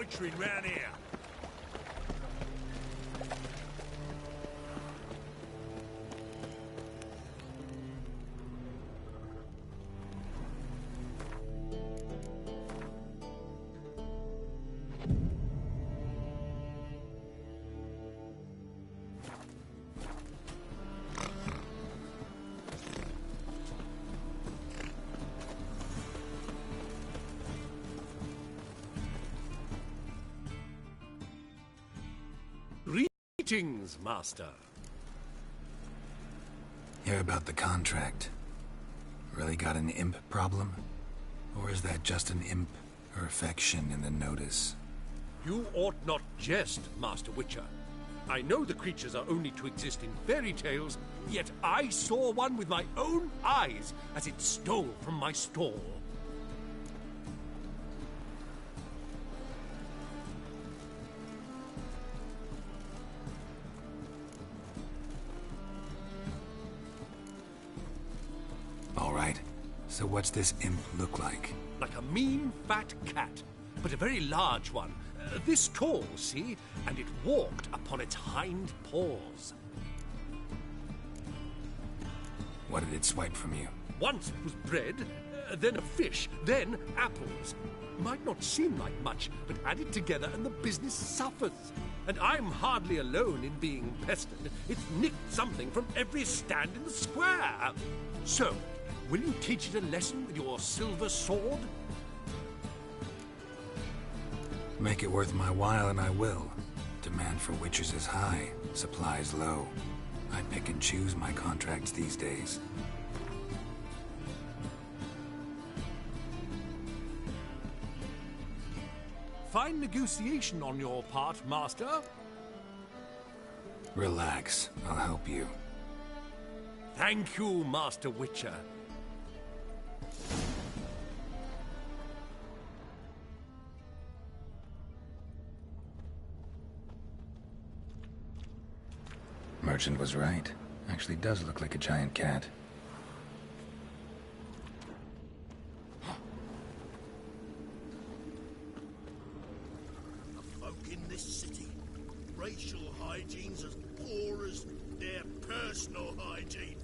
loitering round here. Greetings, Master. Hear about the contract. Really got an imp problem? Or is that just an imp or affection in the notice? You ought not jest, Master Witcher. I know the creatures are only to exist in fairy tales, yet I saw one with my own eyes as it stole from my stall. So what's this imp look like? Like a mean, fat cat, but a very large one. This tall, see? And it walked upon its hind paws. What did it swipe from you? Once it was bread, then a fish, then apples. Might not seem like much, but add it together and the business suffers. And I'm hardly alone in being pestered. It's nicked something from every stand in the square. So, will you teach it a lesson with your silver sword? Make it worth my while and I will. Demand for witches is high, supplies low. I pick and choose my contracts these days. Fine negotiation on your part, Master. Relax, I'll help you. Thank you, Master Witcher. Merchant was right. Actually does look like a giant cat. The folk in this city, racial hygiene's as poor as their personal hygiene.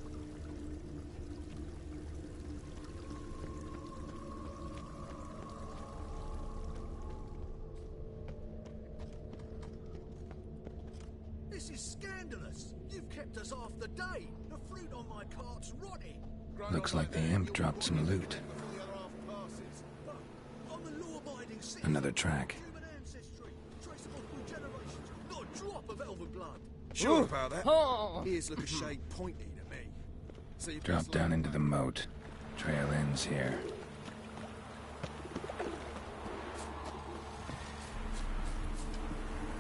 This is scandalous. You've kept us half the day. The fruit on my cart's rotting. Looks like the imp dropped some loot. I'm a law-abiding citizen. Another track. Human ancestry, traceable through generations. Not a drop of elven blood. Sure about that? Oh. Ears look a shade pointy to me. So you Drop down into the moat. Trail ends here.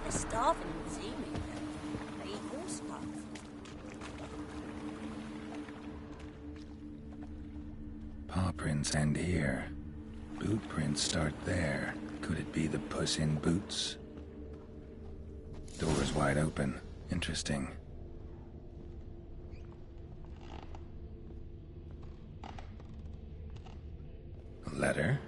They're starving and seeming them. They eat horse puff. Paw prints end here. Boot prints start there. Could it be the Puss in Boots? Door's wide open. Interesting. A letter?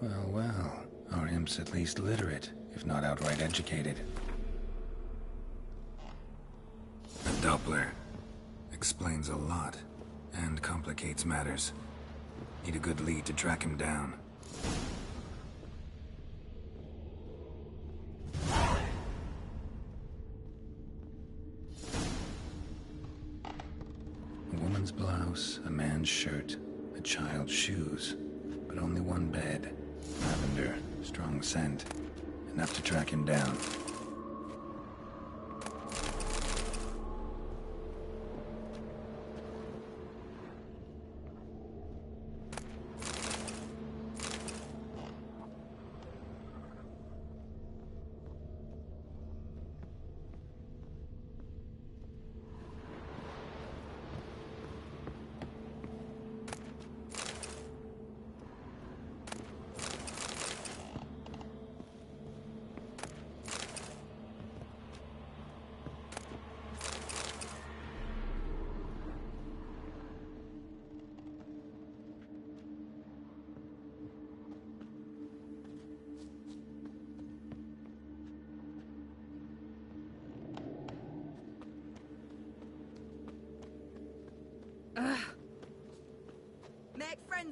Well, well. Our imp's at least literate, if not outright educated. A Doppler. Explains a lot, and complicates matters. Need a good lead to track him down. A woman's blouse, a man's shirt, a child's shoes, but only one bed. Lavender, strong scent, enough to track him down.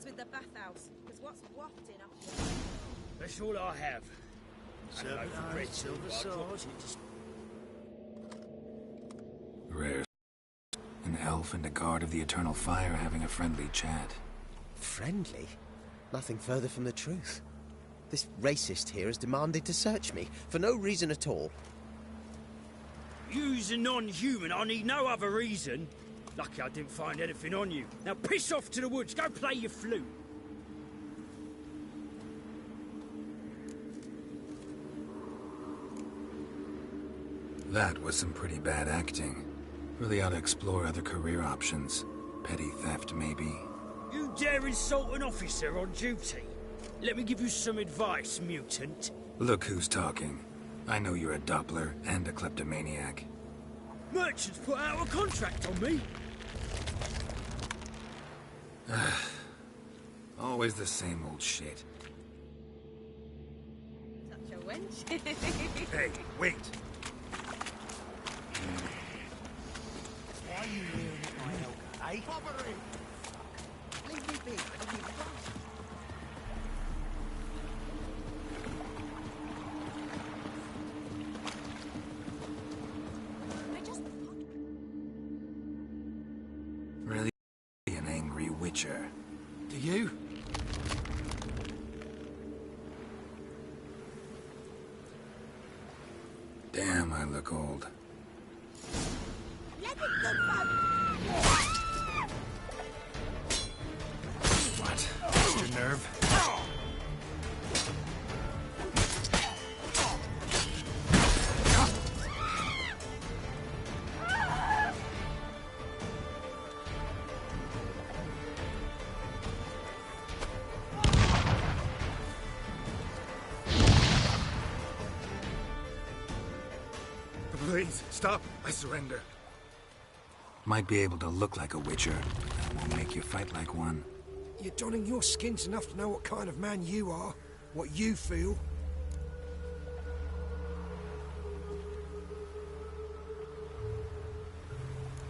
ends with the bathhouse, because what's wafting up here? That's all I have. Silver knife, silver sword. Rare. An elf and a guard of the Eternal Fire having a friendly chat. Friendly? Nothing further from the truth. This racist here has demanded to search me, for no reason at all. You's a non-human, I need no other reason. Lucky I didn't find anything on you. Now piss off to the woods, go play your flute. That was some pretty bad acting. Really ought to explore other career options. Petty theft, maybe. You dare insult an officer on duty? Let me give you some advice, mutant. Look who's talking. I know you're a Doppler and a kleptomaniac. Merchants put out a contract on me. Always the same old shit. Such a wench. Hey, wait. Why are you leering at my Helga, eh? Robbery! Leave me be, I'll be right. I just... Really an angry witcher. Do you? Damn, I look old. Let it go, Bob. What? Lost your nerve? Please, stop. I surrender. Might be able to look like a witcher. That won't make you fight like one. You're donning your skins enough to know what kind of man you are, what you feel.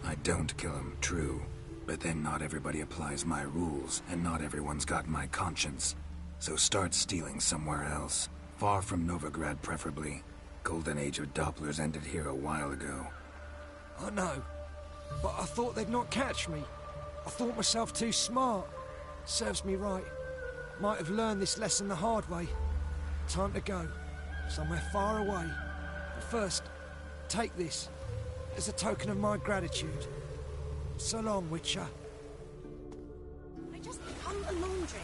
I don't kill him, true. But then not everybody applies my rules, and not everyone's got my conscience. So start stealing somewhere else. Far from Novigrad, preferably. Golden age of Dopplers ended here a while ago. I know, but I thought they'd not catch me. I thought myself too smart. Serves me right. Might have learned this lesson the hard way. Time to go. Somewhere far away. But first, take this. As a token of my gratitude. So long, Witcher. I just become a laundry.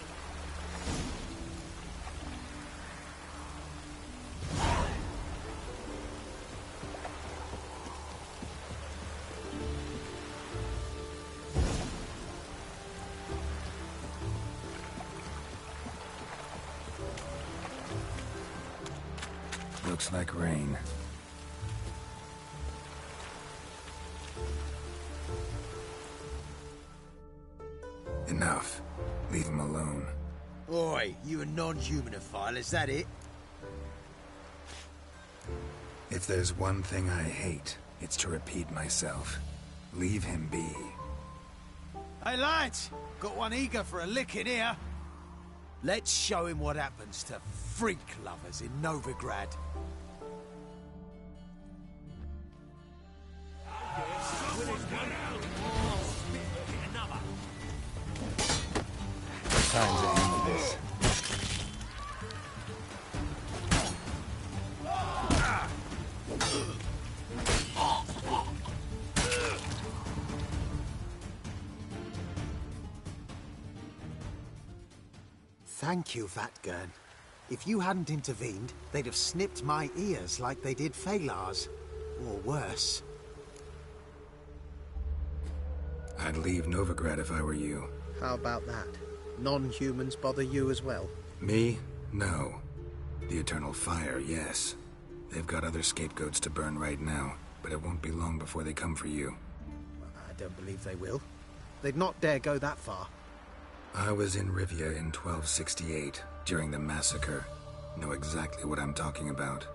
Looks like rain. Enough. Leave him alone. Oi, you a non-humanophile, is that it? If there's one thing I hate, it's to repeat myself. Leave him be. Hey lads, got one eager for a lick in here. Let's show him what happens to freak lovers in Novigrad. Time to end this. Thank you, Vatgern. If you hadn't intervened, they'd have snipped my ears like they did Phalar's. Or worse. I'd leave Novigrad if I were you. How about that? Non-humans bother you as well? Me? No. The Eternal Fire, yes. They've got other scapegoats to burn right now, but it won't be long before they come for you. I don't believe they will. They'd not dare go that far. I was in Rivia in 1268, during the massacre. Know exactly what I'm talking about.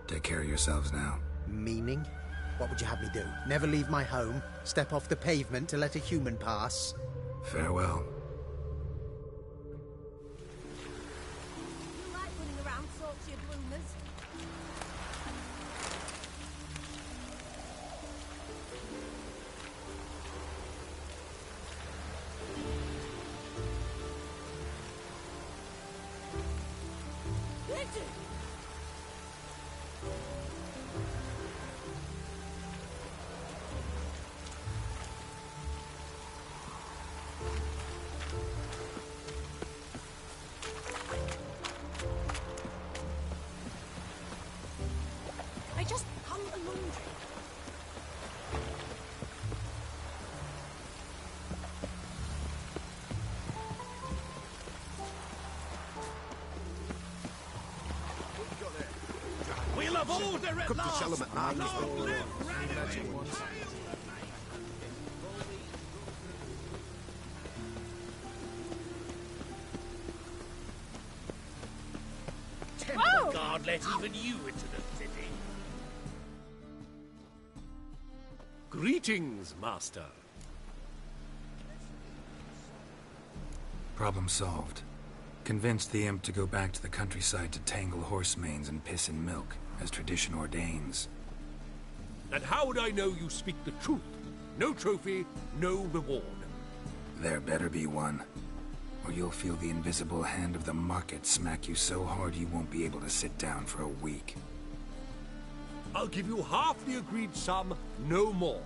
Take care of yourselves now. Meaning? What would you have me do? Never leave my home? Step off the pavement to let a human pass? Farewell. You like running around salty bloomers? Richard! I just hung the laundry. We'll have order at last! Long live Ranelagh! Temple Guard let even you into the city. Greetings, Master. Problem solved. Convinced the imp to go back to the countryside to tangle horse manes and piss in milk, as tradition ordains. And how would I know you speak the truth? No trophy, no reward. There better be one, or you'll feel the invisible hand of the market smack you so hard you won't be able to sit down for a week. I'll give you half the agreed sum, no more.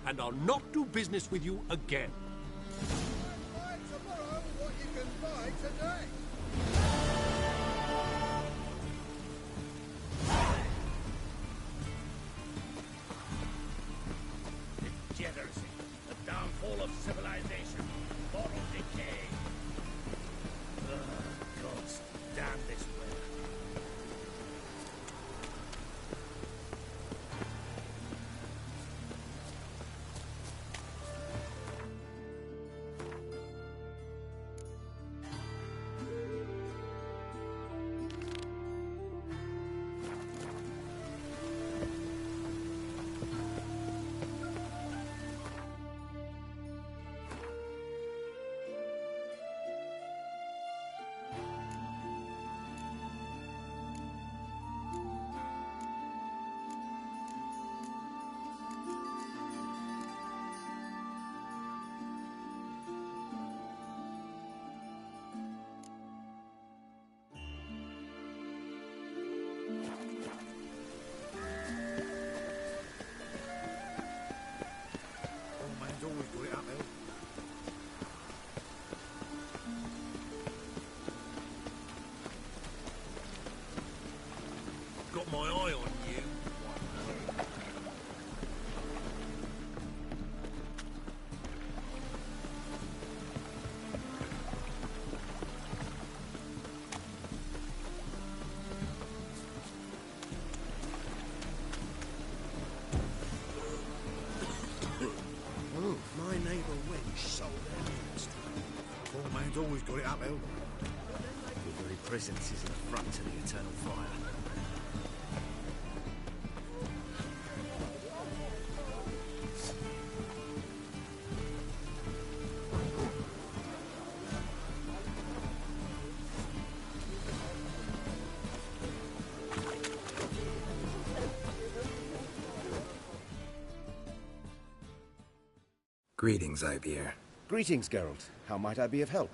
And I'll not do business with you again. Buy tomorrow what you can buy today. Degeneracy, the downfall of civilization, moral decay. God damn this weather. Got my eye on you. Oh, my neighbour Wench sold their news. Poor man's always got it uphill. Your very presence is an affront to the eternal fire. Greetings, Ivier. Greetings, Geralt. How might I be of help?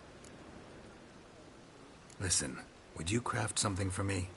Listen, would you craft something for me?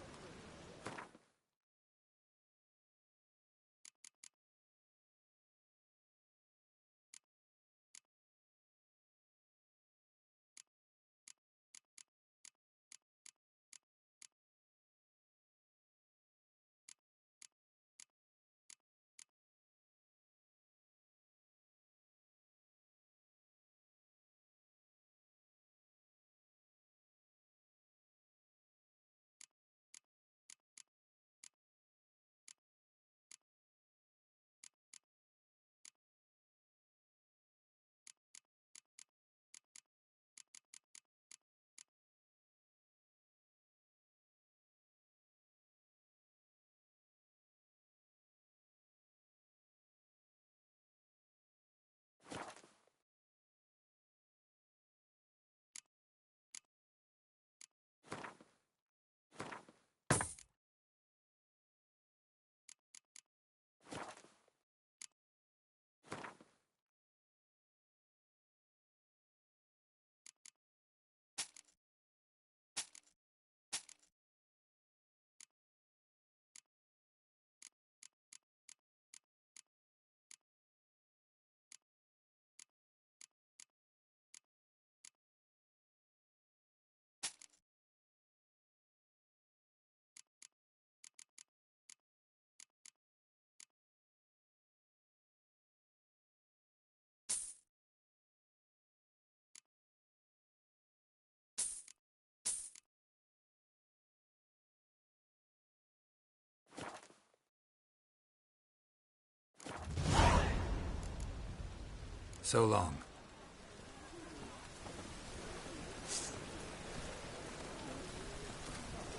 So long.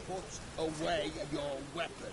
Put away your weapon.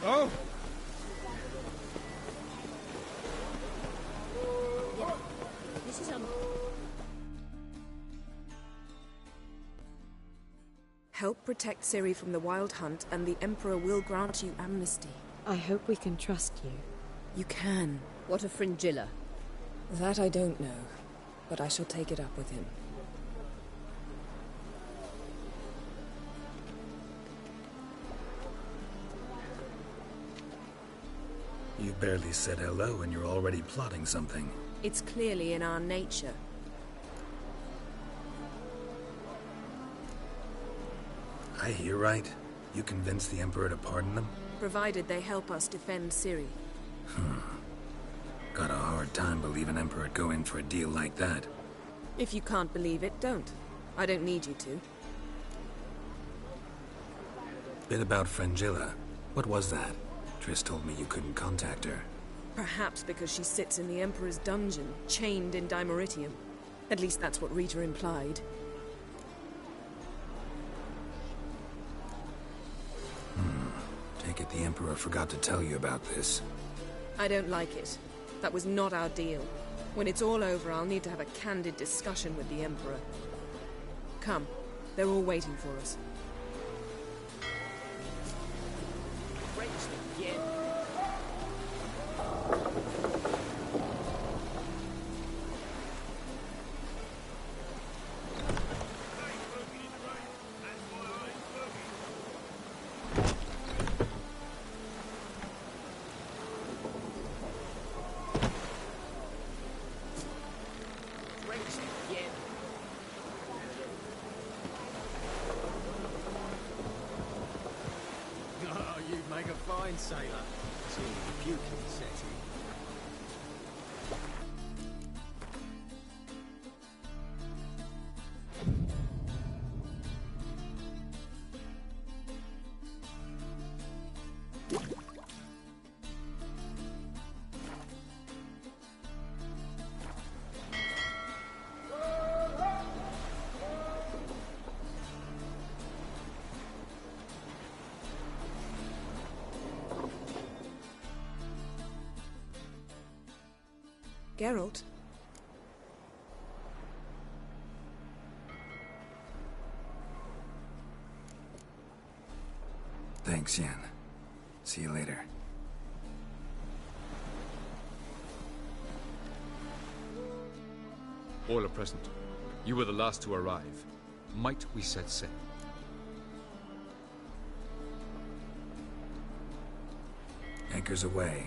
Oh! Yeah. This is Help protect Ciri from the Wild Hunt, and the Emperor will grant you amnesty. I hope we can trust you. You can. What of Fringilla? That I don't know, but I shall take it up with him. You barely said hello and you're already plotting something. It's clearly in our nature. I hear right. You convinced the Emperor to pardon them? Provided they help us defend Ciri. Got a hard time believing Emperor'd go in for a deal like that. If you can't believe it, don't. I don't need you to. Bit about Fringilla. What was that? Triss told me you couldn't contact her. Perhaps because she sits in the Emperor's dungeon, chained in Dimeritium. At least that's what Rita implied. Take it the Emperor forgot to tell you about this. I don't like it. That was not our deal. When it's all over, I'll need to have a candid discussion with the Emperor. Come. They're all waiting for us. Oh, you'd make a fine sailor. It's all the puke in setting. Geralt? Thanks, Yen. See you later. All are present. You were the last to arrive. Might we set sail? Anchors away.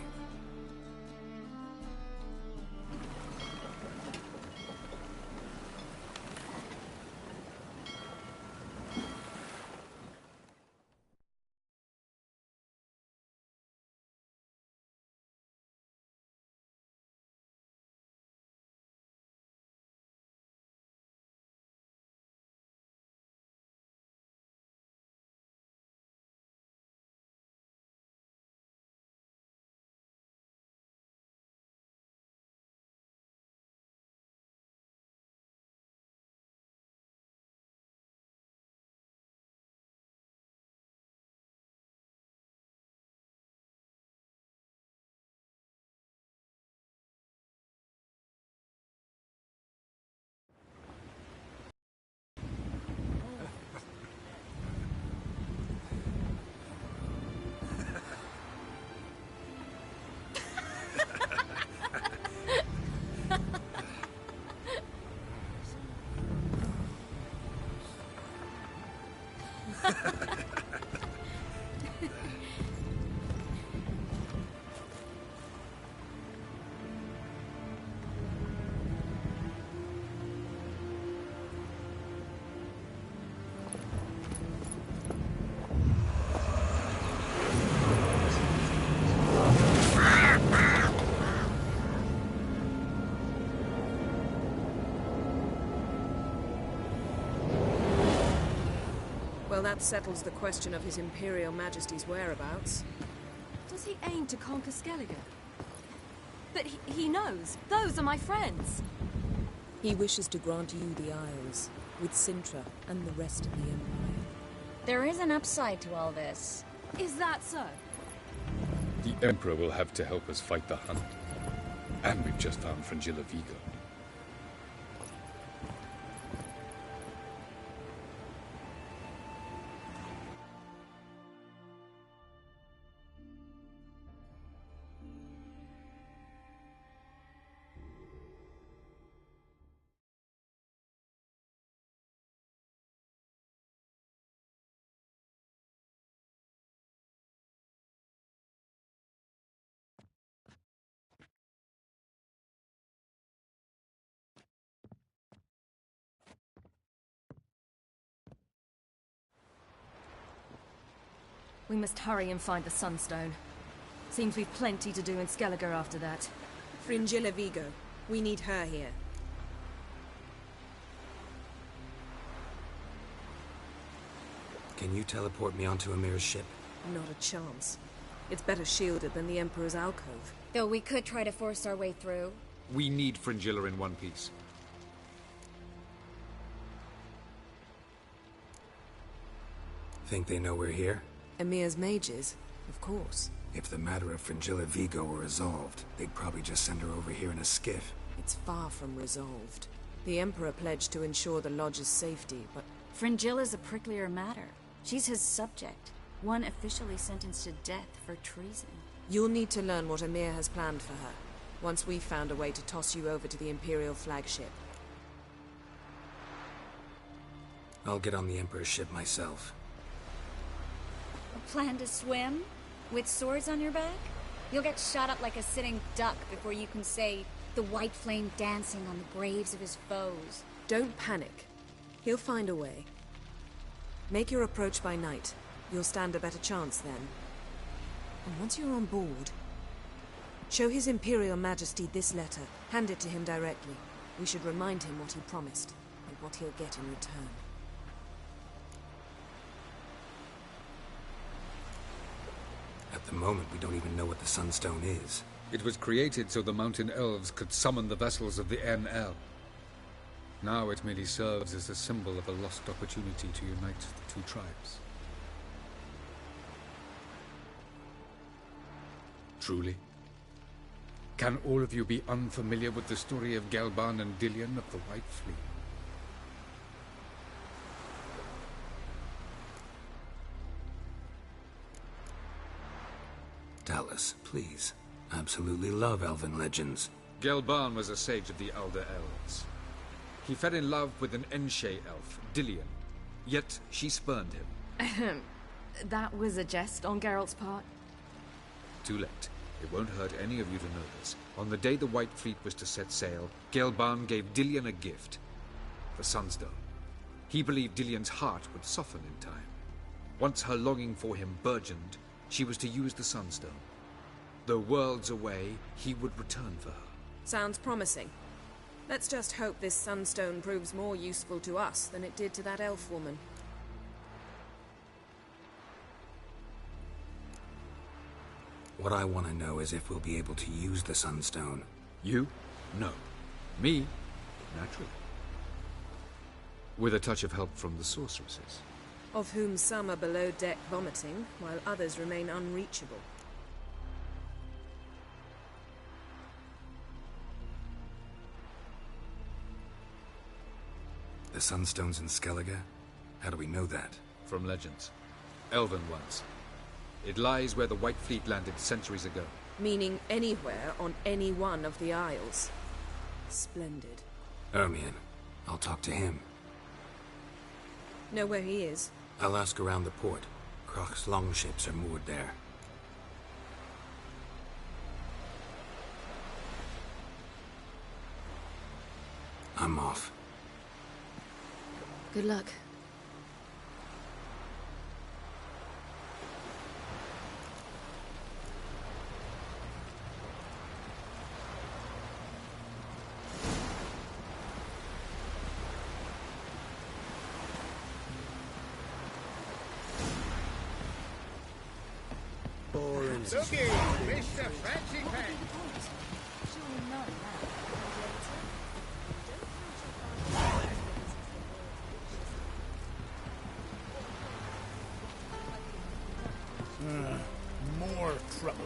Well, that settles the question of His Imperial Majesty's whereabouts. Does he aim to conquer Skellige? But he knows. Those are my friends. He wishes to grant you the Isles, with Sintra and the rest of the Empire. There is an upside to all this. Is that so? The Emperor will have to help us fight the Hunt. And we've just found Fringilla Vigo. We must hurry and find the Sunstone. Seems we've plenty to do in Skellige after that. Fringilla Vigo. We need her here. Can you teleport me onto Amir's ship? Not a chance. It's better shielded than the Emperor's alcove. Though we could try to force our way through. We need Fringilla in one piece. Think they know we're here? Emir's mages, of course. If the matter of Fringilla Vigo were resolved, they'd probably just send her over here in a skiff. It's far from resolved. The Emperor pledged to ensure the Lodge's safety, but... Fringilla's a pricklier matter. She's his subject. One officially sentenced to death for treason. You'll need to learn what Emir has planned for her, once we've found a way to toss you over to the Imperial flagship. I'll get on the Emperor's ship myself. A plan to swim? With swords on your back? You'll get shot up like a sitting duck before you can say, the white flame dancing on the graves of his foes. Don't panic. He'll find a way. Make your approach by night. You'll stand a better chance then. And once you're on board, show His Imperial Majesty this letter. Hand it to him directly. We should remind him what he promised, and what he'll get in return. At the moment, we don't even know what the Sunstone is. It was created so the Mountain Elves could summon the vessels of the NL. Now it merely serves as a symbol of a lost opportunity to unite the two tribes. Truly? Can all of you be unfamiliar with the story of Gelban and Dillion of the White Fleet? Dallas, please. Absolutely love elven legends. Gelban was a sage of the Elder Elves. He fell in love with an Enshe elf, Dillion, yet she spurned him. That was a jest on Geralt's part. Too late. It won't hurt any of you to know this. On the day the White Fleet was to set sail, Gelban gave Dillion a gift. The Sunstone. He believed Dillion's heart would soften in time. Once her longing for him burgeoned, she was to use the Sunstone. Though worlds away, he would return for her. Sounds promising. Let's just hope this Sunstone proves more useful to us than it did to that elf woman. What I want to know is if we'll be able to use the Sunstone. You? No. Me? Naturally. With a touch of help from the sorceresses. Of whom some are below deck vomiting, while others remain unreachable. The Sunstone's in Skellige? How do we know that? From legends. Elven ones. It lies where the White Fleet landed centuries ago. Meaning anywhere on any one of the Isles. Splendid. Ermion. I'll talk to him. Know where he is? I'll ask around the port. Croc's longships are moored there. I'm off. Good luck. Looky, Mr. Fancy Pants. more trouble.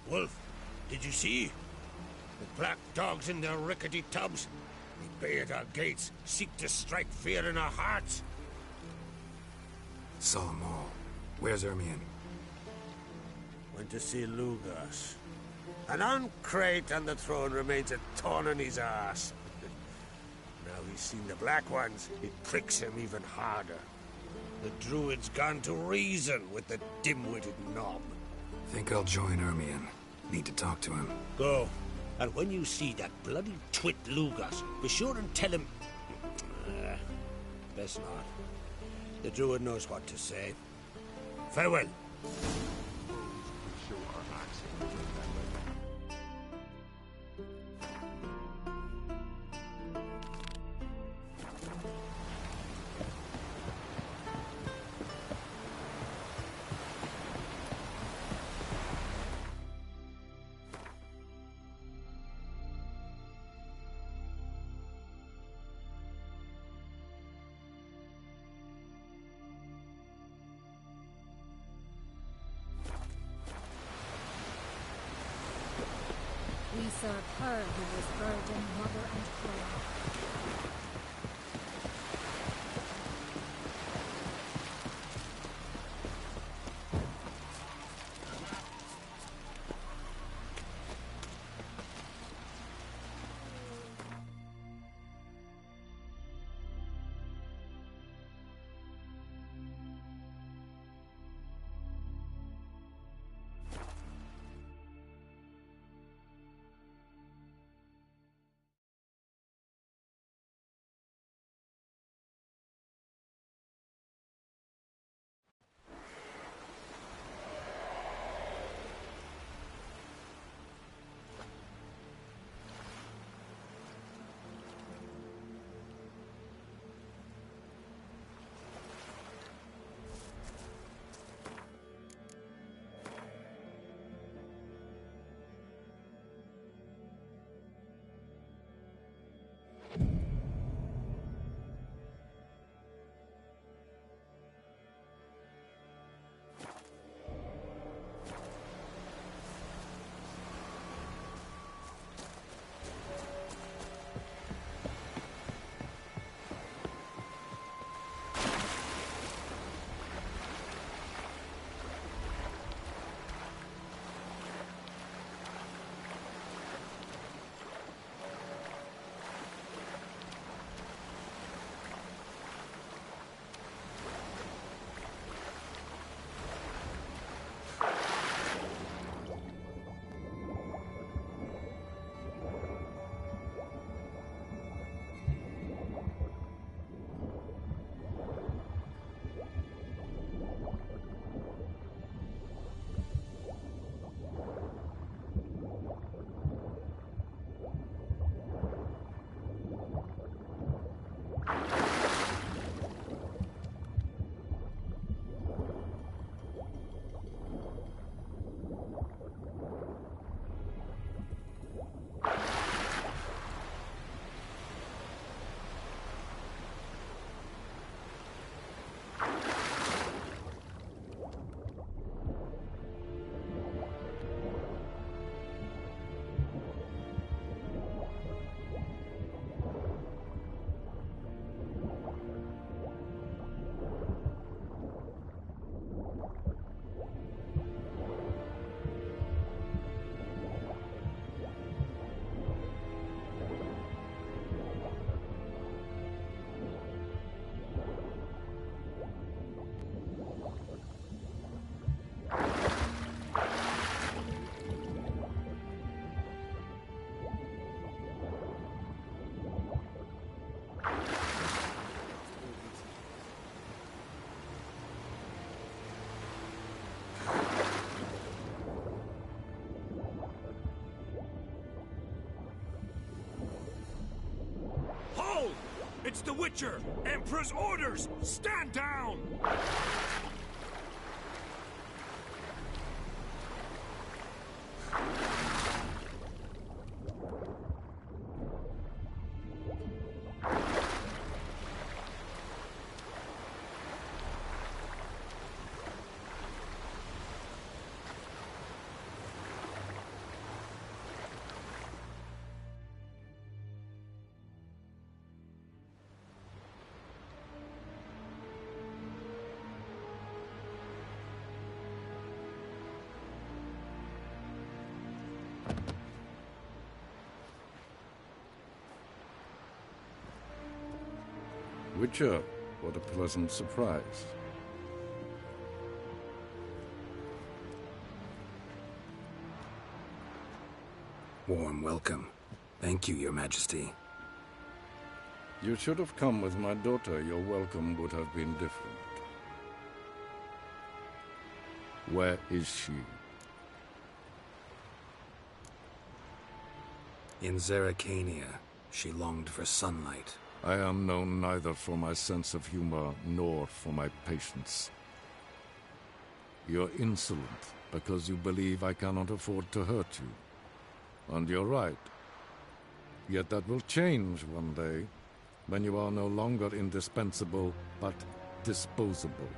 Wolf, did you see? The black dogs in their rickety tubs. They bay at our gates, seek to strike fear in our hearts. Saw 'em all. Where's Ermion? Went to see Lugas. An uncrate on the throne remains a thorn in his ass. Now he's seen the Black Ones, it pricks him even harder. The Druid's gone to reason with the dim-witted knob. Think I'll join Ermion. Need to talk to him. Go. And when you see that bloody twit Lugas, be sure and tell him... best not. The Druid knows what to say. Farewell. We serve her who was virgin, mother, and queen. It's the Witcher! Emperor's orders! Stand down! Witcher, what a pleasant surprise. Warm welcome. Thank you, Your Majesty. You should have come with my daughter. Your welcome would have been different. Where is she? In Zeracania, she longed for sunlight. I am known neither for my sense of humor nor for my patience. You're insolent because you believe I cannot afford to hurt you. And you're right. Yet that will change one day, when you are no longer indispensable, but disposable.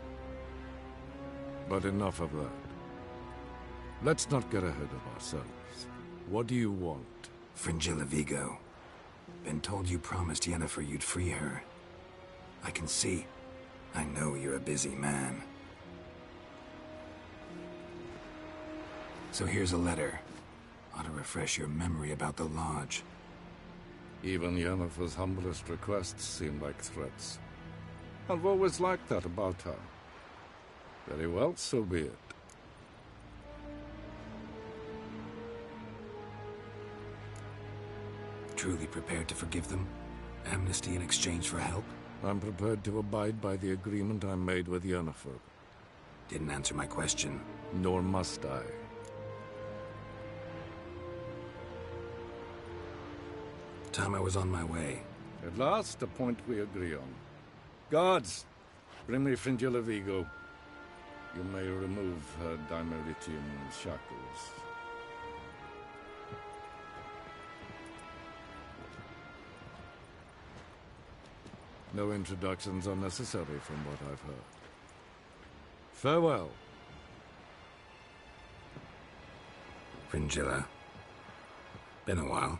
But enough of that. Let's not get ahead of ourselves. What do you want? Fringilla Vigo. Been told you promised Yennefer you'd free her. I can see. I know you're a busy man. So here's a letter. Ought to refresh your memory about the Lodge. Even Yennefer's humblest requests seem like threats. I've always liked that about her. Very well, so be it. Truly prepared to forgive them? Amnesty in exchange for help? I'm prepared to abide by the agreement I made with Yennefer. Didn't answer my question. Nor must I. Time I was on my way. At last, a point we agree on. Guards, bring me Fringilla Vigo. You may remove her Dimeritian shackles. No introductions are necessary from what I've heard. Farewell. Fringilla. Been a while.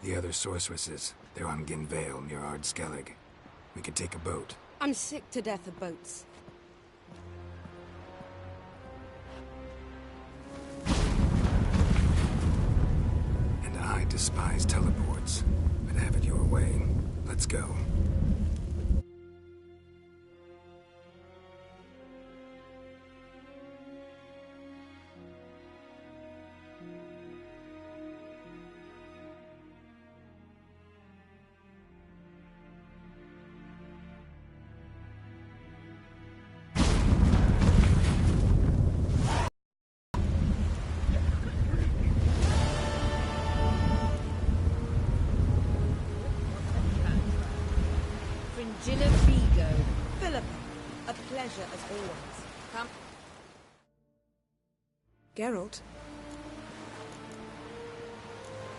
The other sorceresses, they're on Ginvale near Ard Skellig. We could take a boat. I'm sick to death of boats. And I despise teleports. But have it your way. Let's go. Fringilla Vigo. Philippa, a pleasure as always. Come. Geralt?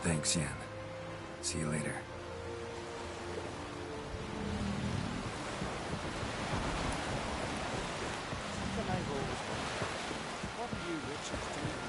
Thanks, Yen. See you later. What are you, Richard, doing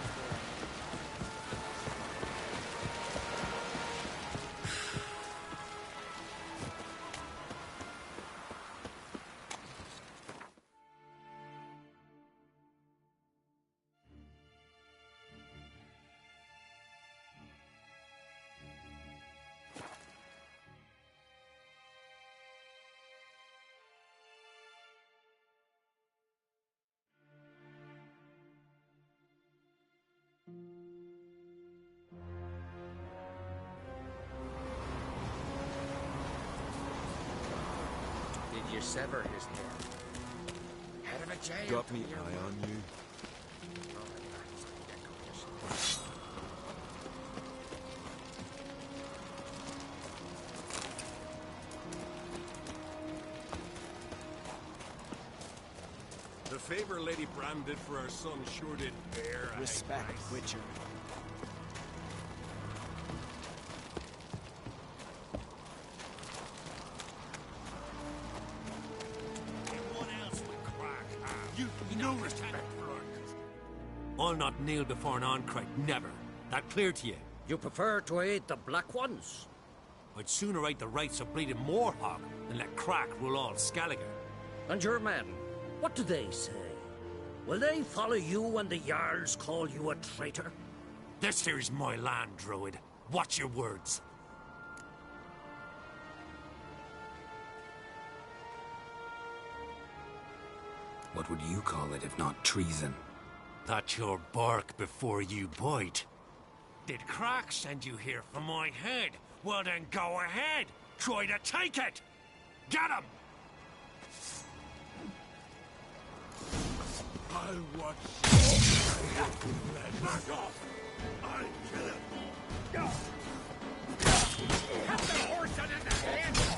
Did you sever his head? Head of a jail. Got me eye on you. The favor Lady Bram did for our son sure did bear a Respect, Witcher. What else would Crack have? You no respect for our cousin. I'll not kneel before an Oncrite, never. That clear to you? You prefer to aid the Black Ones? I'd sooner aid the rights of bleeding Morhog than let Crack rule all Skellige. And your men, what do they say? Will they follow you when the Jarls call you a traitor? This here's my land, Druid. Watch your words. What would you call it if not treason? That's your bark before you bite. Did Crack send you here for my head? Well then go ahead. Try to take it. Get him! I want back off! I'll kill him! Go! Have the horse under the head!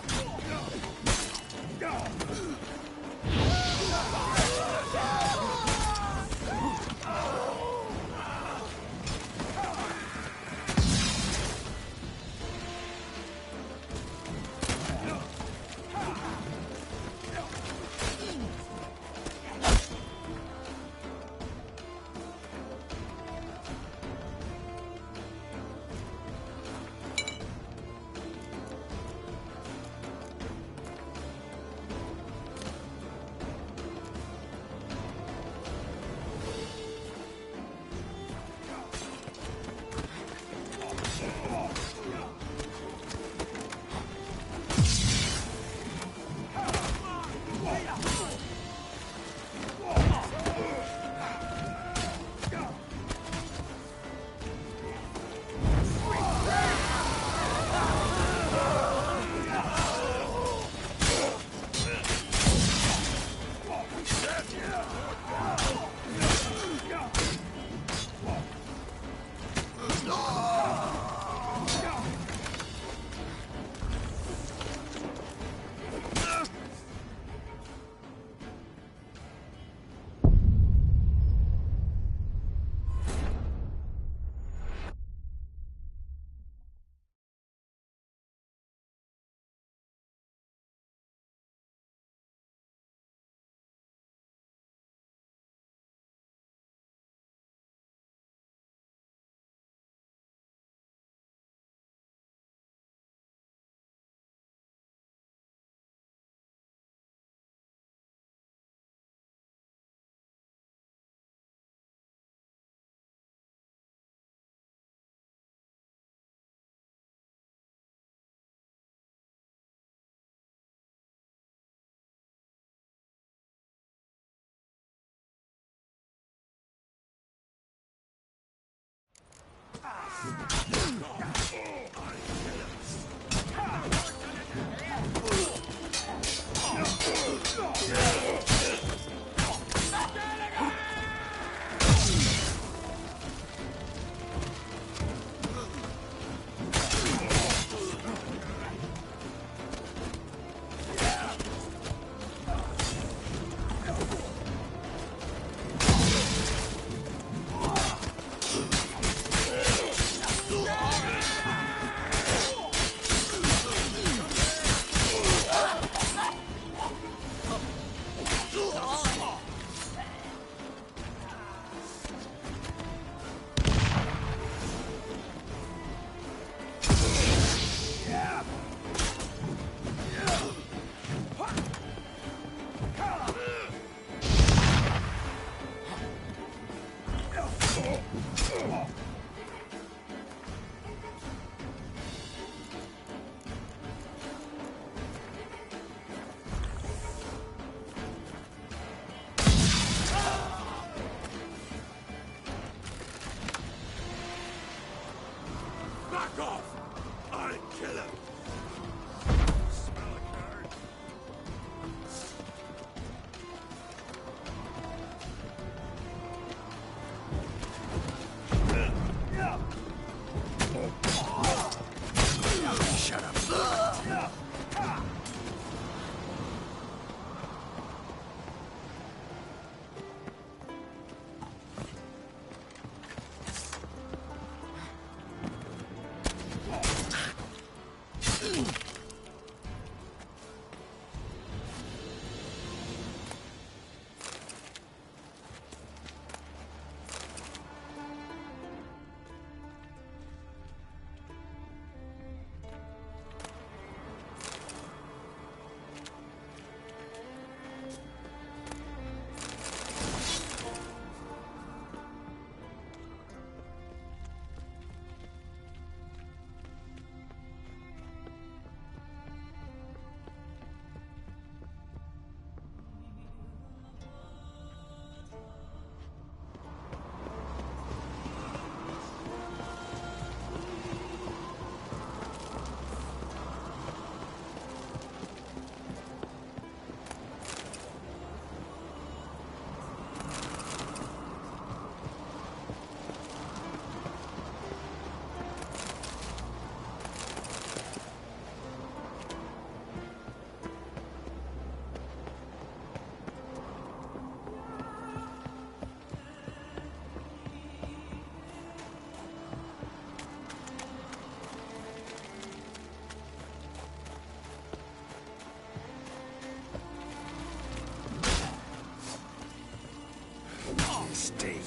mistake.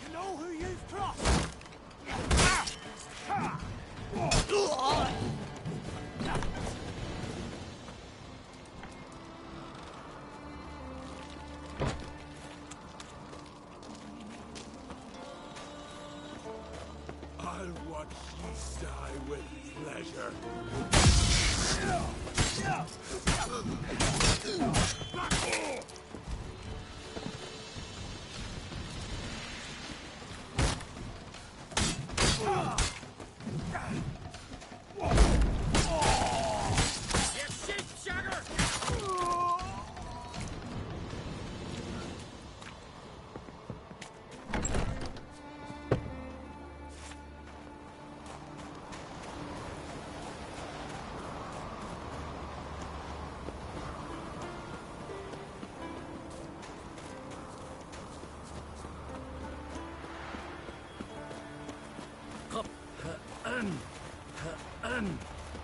You know who you've crossed? I'll watch ye die with pleasure.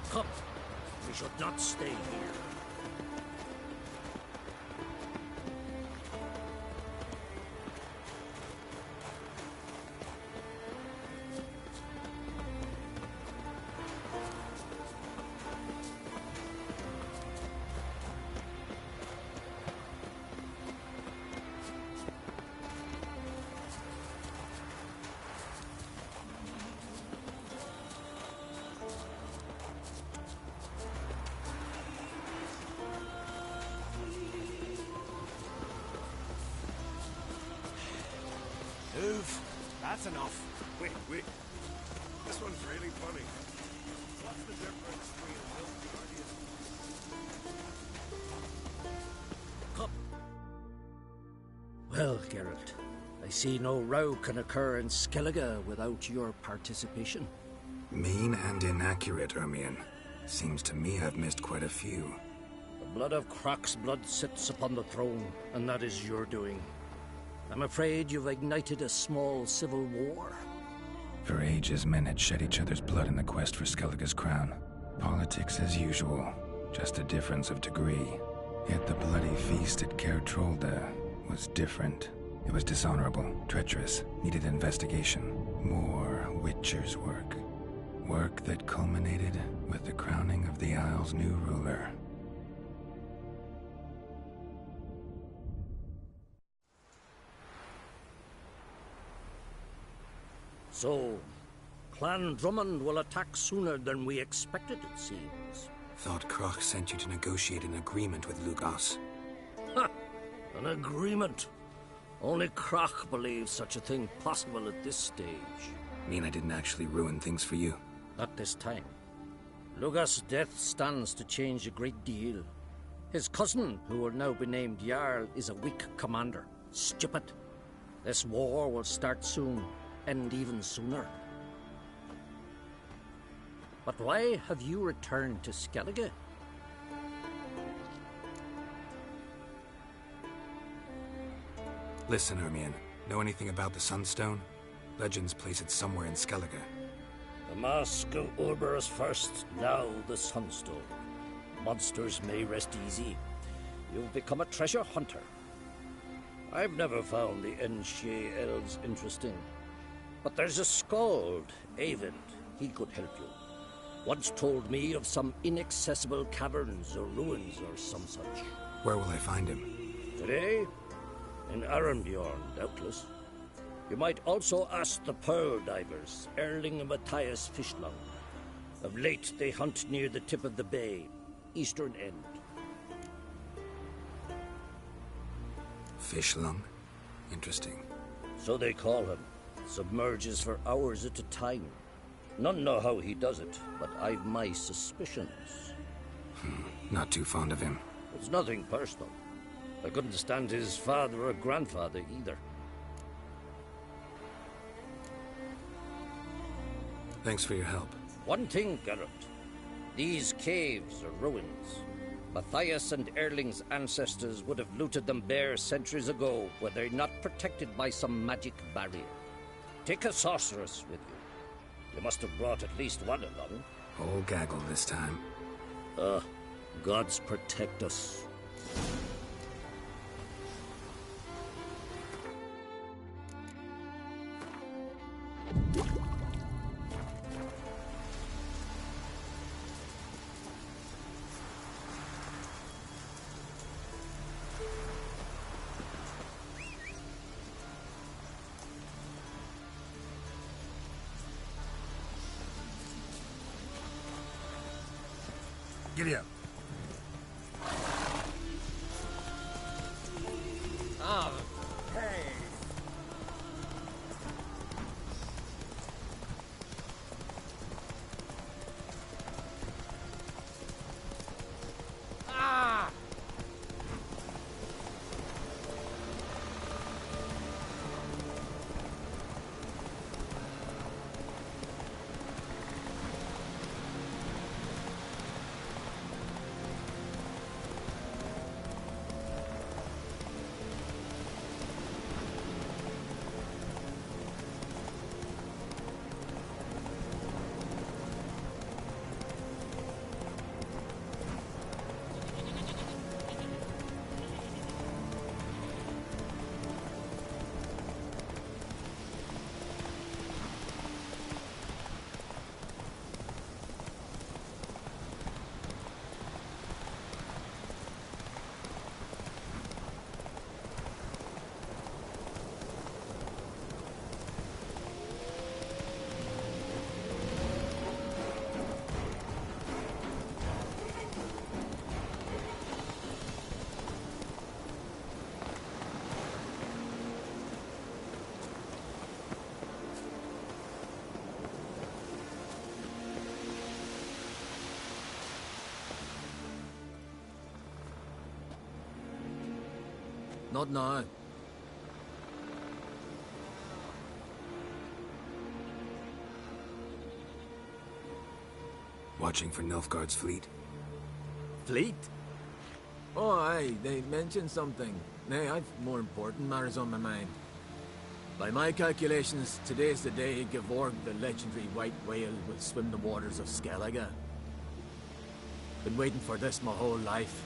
Come. We should not stay here. Move. That's enough. Wait. This one's really funny. What's the difference between a milk guardian? Well, Geralt, I see no row can occur in Skellige without your participation. Mean and inaccurate, Ermion. Seems to me I've missed quite a few. The blood of Croc's blood sits upon the throne, and that is your doing. I'm afraid you've ignited a small civil war. For ages, men had shed each other's blood in the quest for Skellige's crown. Politics as usual, just a difference of degree. Yet the bloody feast at Caer Trolda was different. It was dishonorable, treacherous, needed investigation. More Witcher's work. Work that culminated with the crowning of the Isle's new ruler. So, Clan Drummond will attack sooner than we expected, it seems. Thought Croc sent you to negotiate an agreement with Lugos. Ha! An agreement? Only Croc believes such a thing possible at this stage. Mean I didn't actually ruin things for you? Not this time. Lugos' death stands to change a great deal. His cousin, who will now be named Jarl, is a weak commander. Stupid. This war will start soon. End even sooner. But why have you returned to Skellige? Listen, Ermion. Know anything about the Sunstone? Legends place it somewhere in Skellige. The mask of Urberus first, now the Sunstone. Monsters may rest easy. You've become a treasure hunter. I've never found the Enshe elves interesting. But there's a skald, Eyvind. He could help you. Once told me of some inaccessible caverns or ruins or some such. Where will I find him? Today? In Arenbjorn, doubtless. You might also ask the pearl divers, Erling and Matthias Fishlung. Of late, they hunt near the tip of the bay, eastern end. Fishlung? Interesting. So they call him. Submerges for hours at a time. None know how he does it, but I've my suspicions. Not too fond of him. It's nothing personal. I couldn't stand his father or grandfather either. Thanks for your help. One thing, Geralt. These caves are ruins. Matthias and Erling's ancestors would have looted them bare centuries ago were they not protected by some magic barrier. Take a sorceress with you. You must have brought at least one along. Whole gaggle this time. Gods protect us. Giddy up. Ah, hey. Ah! Not now. Watching for Nilfgaard's fleet? Fleet? Oh, aye, they mentioned something. Nay, I've more important matters on my mind. By my calculations, today's the day Gevorg, the legendary white whale, will swim the waters of Skellige. Been waiting for this my whole life.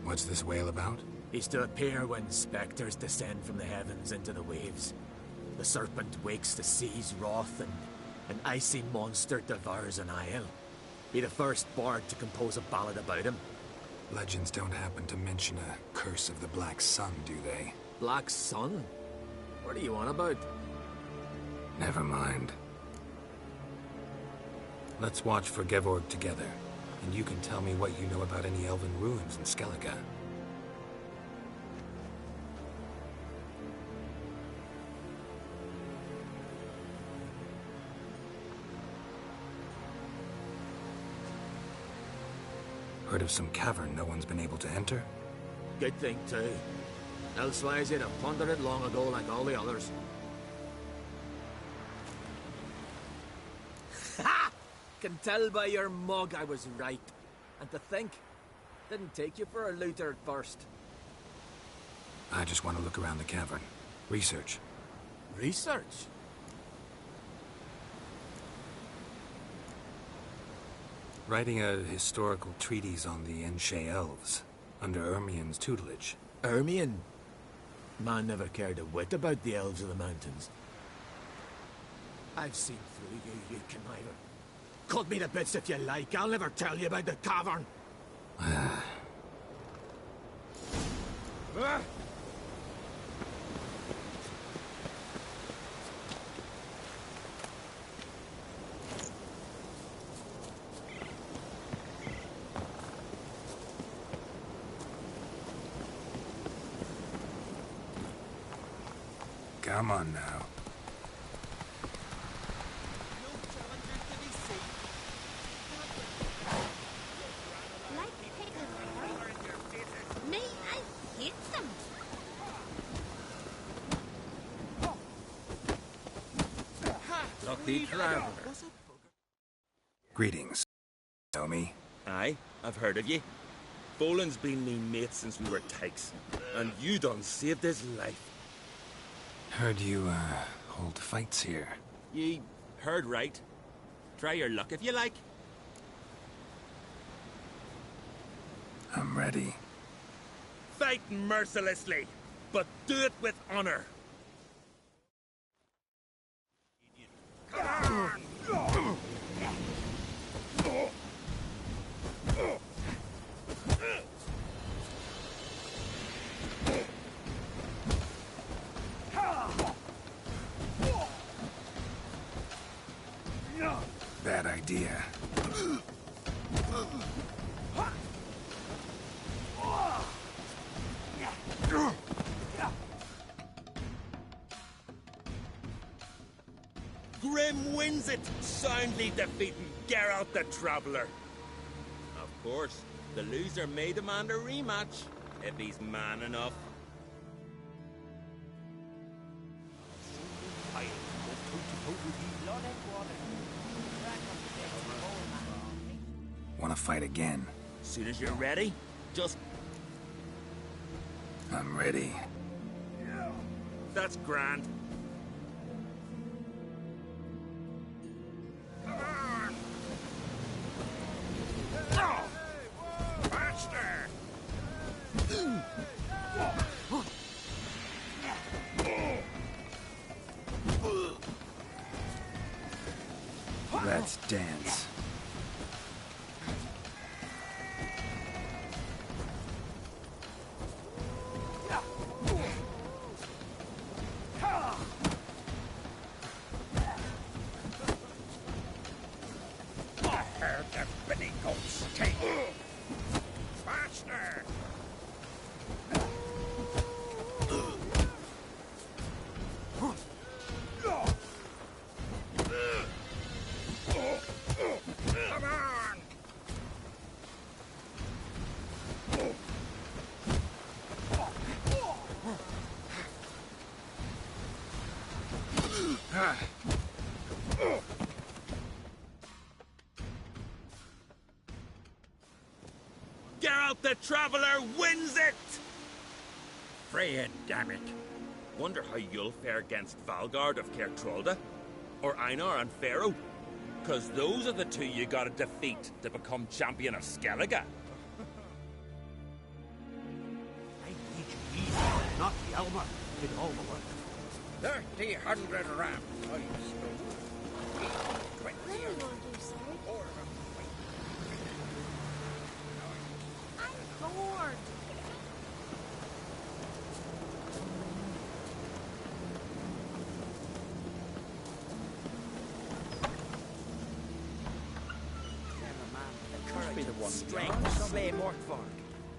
What's this whale about? He's to appear when spectres descend from the heavens into the waves. The serpent wakes the sea's wrath, and an icy monster devours an isle. Be the first bard to compose a ballad about him. Legends don't happen to mention a curse of the Black Sun, do they? Black Sun? What are you on about? Never mind. Let's watch for Gevorg together, and you can tell me what you know about any elven ruins in Skellige. Heard of some cavern no one's been able to enter? Good thing, too. Elsewise, he'd have plundered it long ago like all the others. Ha! Can tell by your mug I was right. And to think, didn't take you for a looter at first. I just want to look around the cavern. Research. Research? Writing a historical treatise on the Enshe elves, under Ermien's tutelage. Ermien? Man never cared a whit about the elves of the mountains. I've seen through you, you conniver. Cut me to bits if you like, I'll never tell you about the cavern. Come on now. Me, I hate them. The Traveler. Greetings. Know me? Aye, I've heard of ye. Boland's been me mate since we were tykes, and you done saved his life. Heard you, hold fights here. Ye heard right. Try your luck if you like. I'm ready. Fight mercilessly, but do it with honor. Bad idea. Grim wins it, soundly defeating Geralt the Traveler. Of course, the loser may demand a rematch, if he's man enough. Wanna fight again? Soon as you're ready, just... I'm ready. That's grand. Let's dance. Geralt the Traveler wins it! Freya, damn it. Wonder how you'll fare against Valgard of Caer Trolda, or Einar and Pharaoh. 'Cause those are the two you gotta defeat to become champion of Skellige. I need you easy, not the Elmer. Did all the work. 300 rams, I stole. 20 Lord! Be the one. Strength, slay Mortvarg.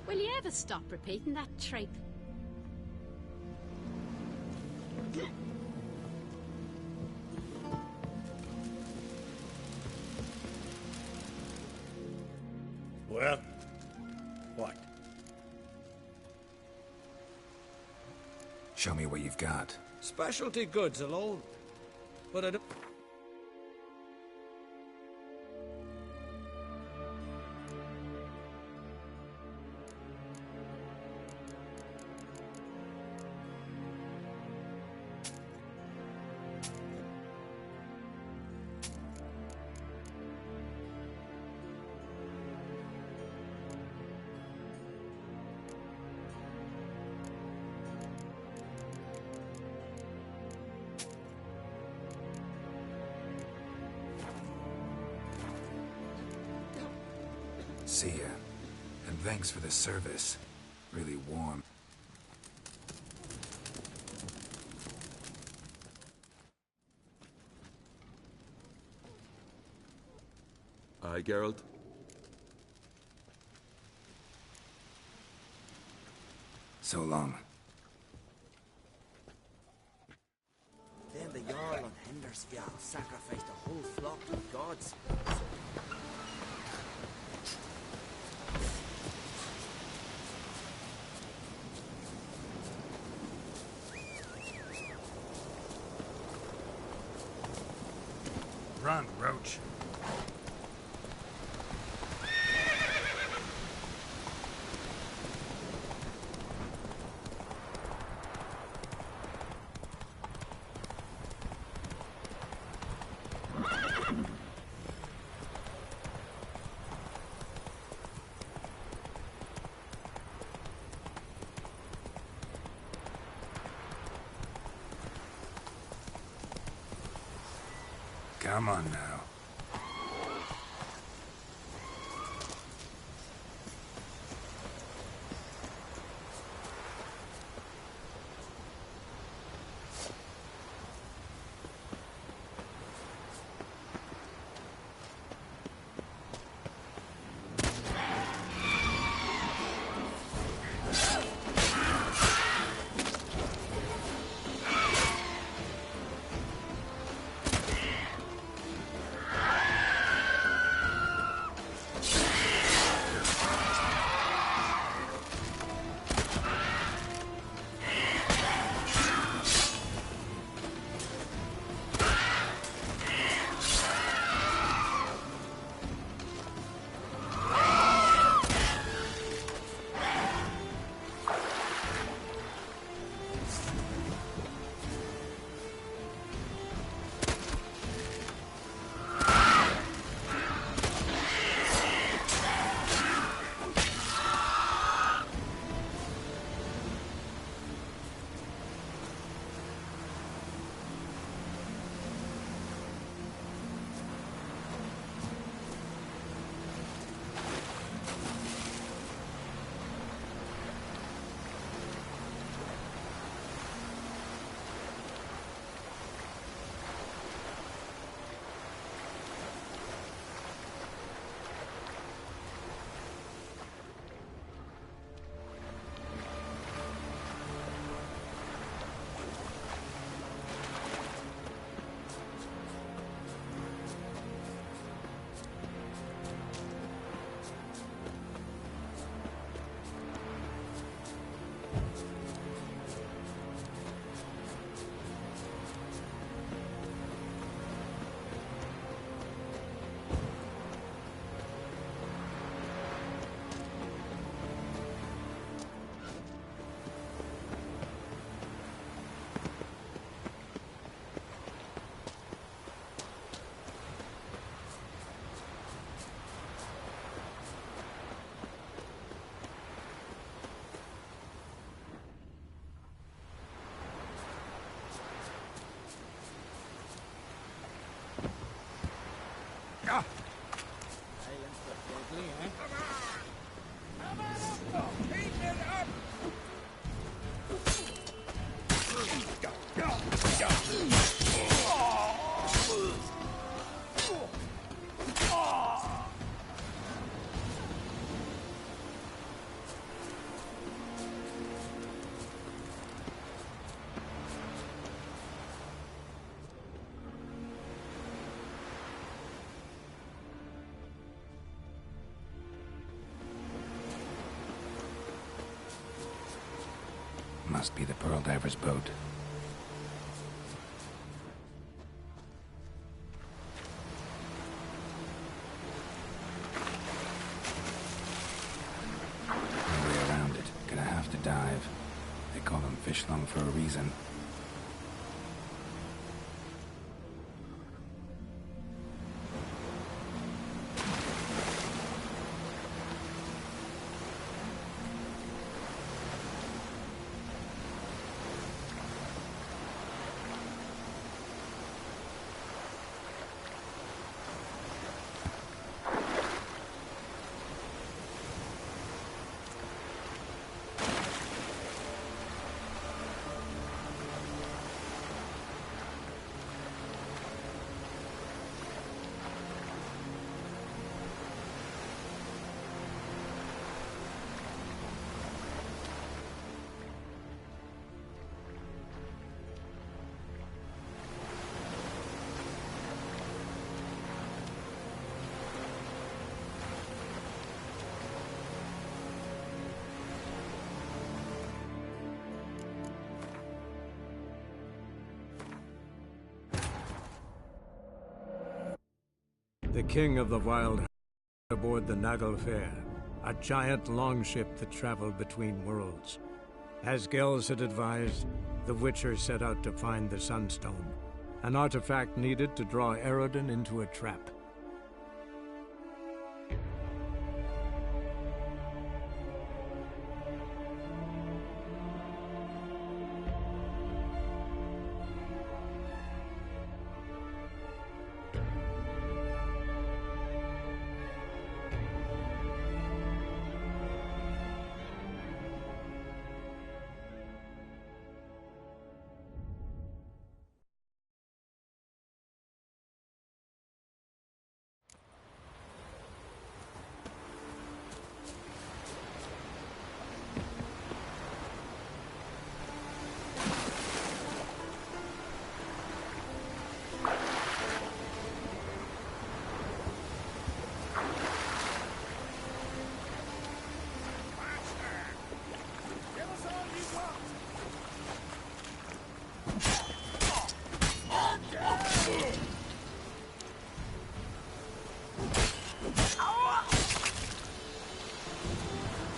Will you ever stop repeating that trope? Well, what? Show me what you've got. Specialty goods alone. But I don't... See ya. And thanks for the service. Really warm. Aye, Geralt? So long. Then the Jarl on Hendersfjall sacrificed a whole flock to the gods. Come on now. Must be the Pearl Diver's boat. No way around it. Gonna have to dive. They call them fish lung for a reason. The king of the wild aboard the Naglfare, a giant longship that traveled between worlds. As Gels had advised, the Witcher set out to find the Sunstone, an artifact needed to draw Eredin into a trap.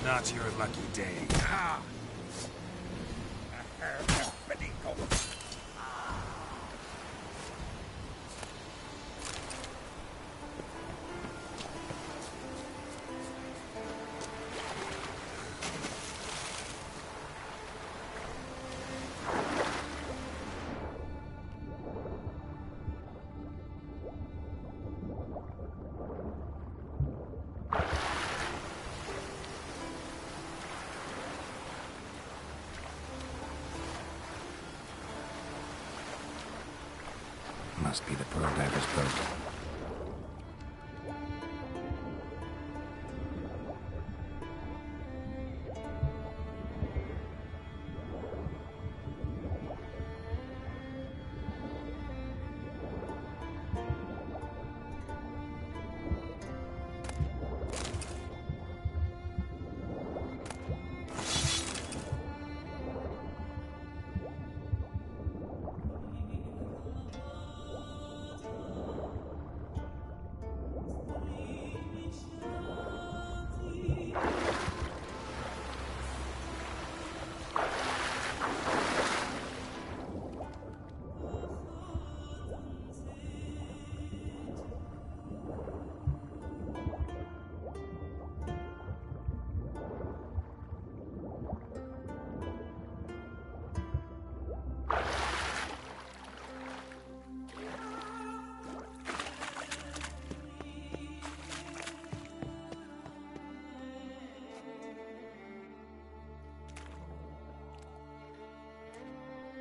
Not your lucky day. Ah! Must be the Pearl Diver's boat.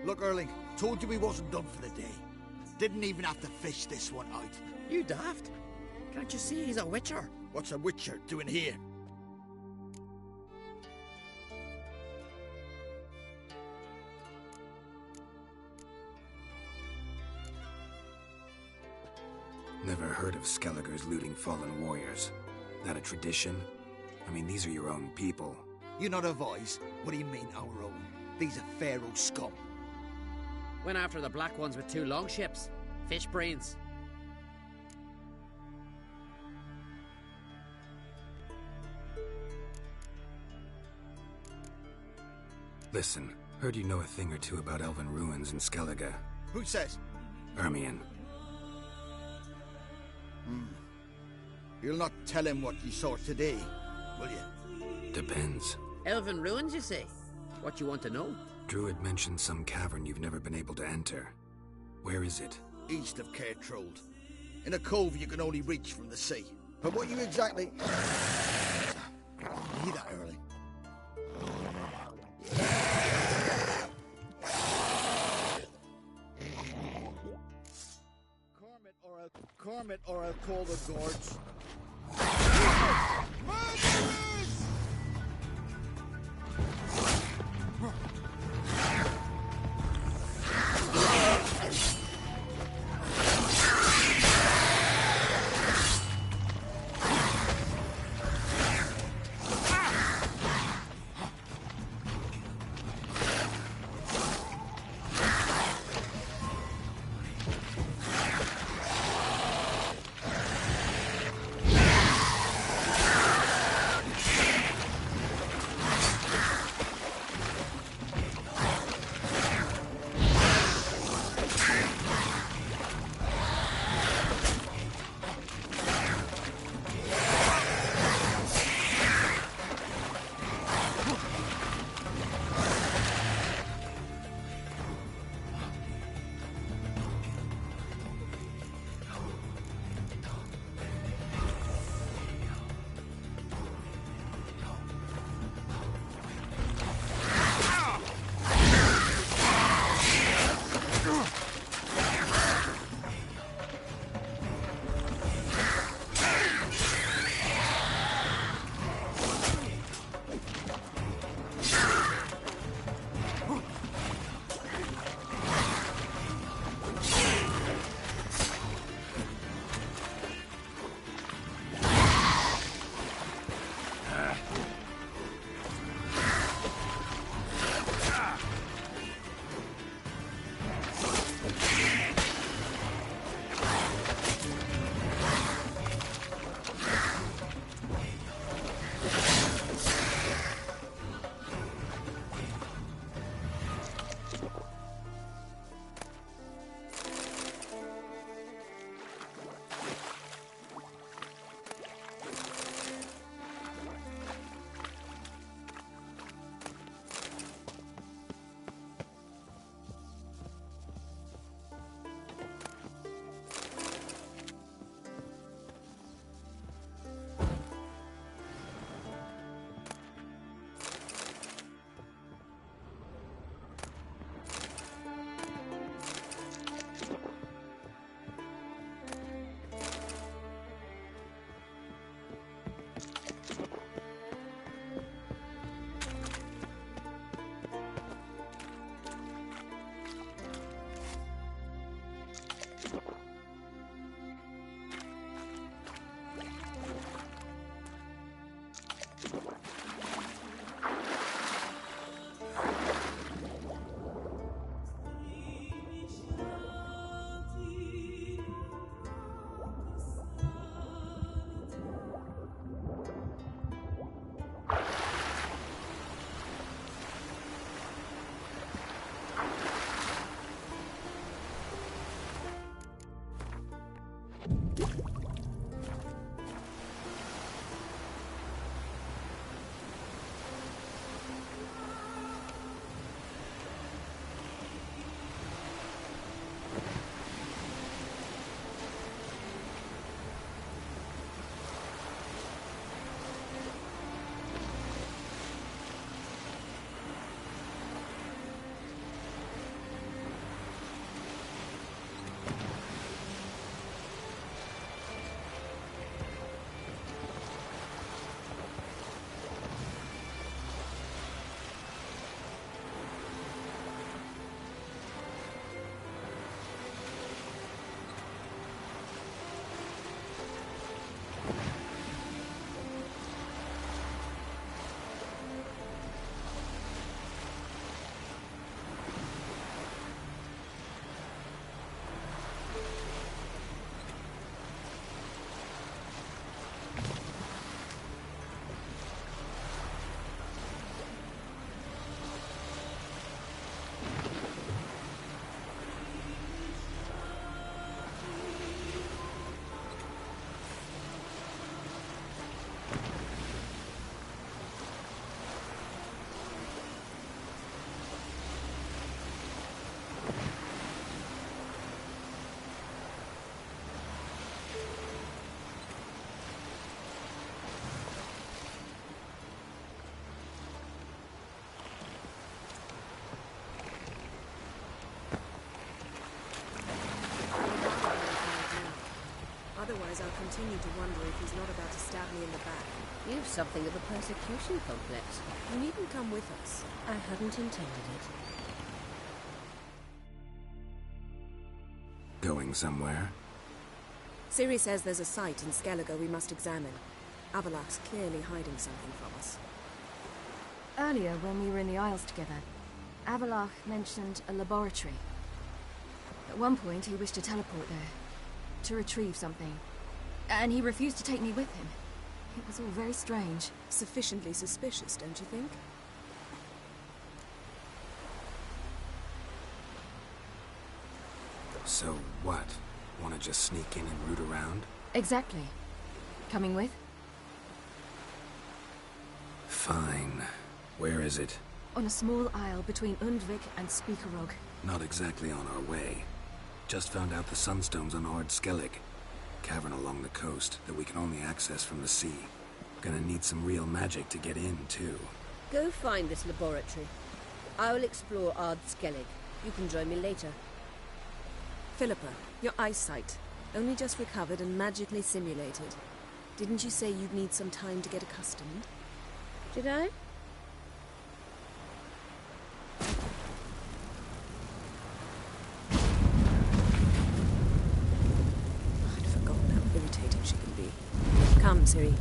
Look, Erling, told you we wasn't done for the day. Didn't even have to fish this one out. You daft? Can't you see he's a witcher? What's a witcher doing here? Never heard of Skelliger's looting fallen warriors. That a tradition? I mean, these are your own people. You not a voice? What do you mean, our own? These are Pharaoh scum. Went after the black ones with 2 longships. Fish brains. Listen, heard you know a thing or two about elven ruins in Skellige. Who says? Ermion. You'll not tell him what you saw today, will you? Depends. Elven ruins, you say? What you want to know? Druid mentioned some cavern you've never been able to enter. Where is it? East of Cairtrold. In a cove you can only reach from the sea. But what you exactly... Hear that, Erling? Cormit or I'll call the guards. continue to wonder if he's not about to stab me in the back. You've something of a persecution complex. You needn't come with us. I hadn't intended it. Going somewhere? Ciri says there's a site in Skellige we must examine. Avalach's clearly hiding something from us. Earlier, when we were in the Isles together, Avalach mentioned a laboratory. At one point, he wished to teleport there, to retrieve something. And he refused to take me with him. It was all very strange. Sufficiently suspicious, don't you think? So what? Want to just sneak in and root around? Exactly. Coming with? Fine. Where is it? On a small isle between Undvik and Speakerog. Not exactly on our way. Just found out the sunstone's on Ard Skellig. Cavern along the coast that we can only access from the sea. Gonna need some real magic to get in, too. Go find this laboratory. I will explore Ard Skellig. You can join me later. Philippa, your eyesight. Only just recovered and magically simulated. Didn't you say you'd need some time to get accustomed? Did I? I'd forgotten how irritating she can be. Come, Ciri.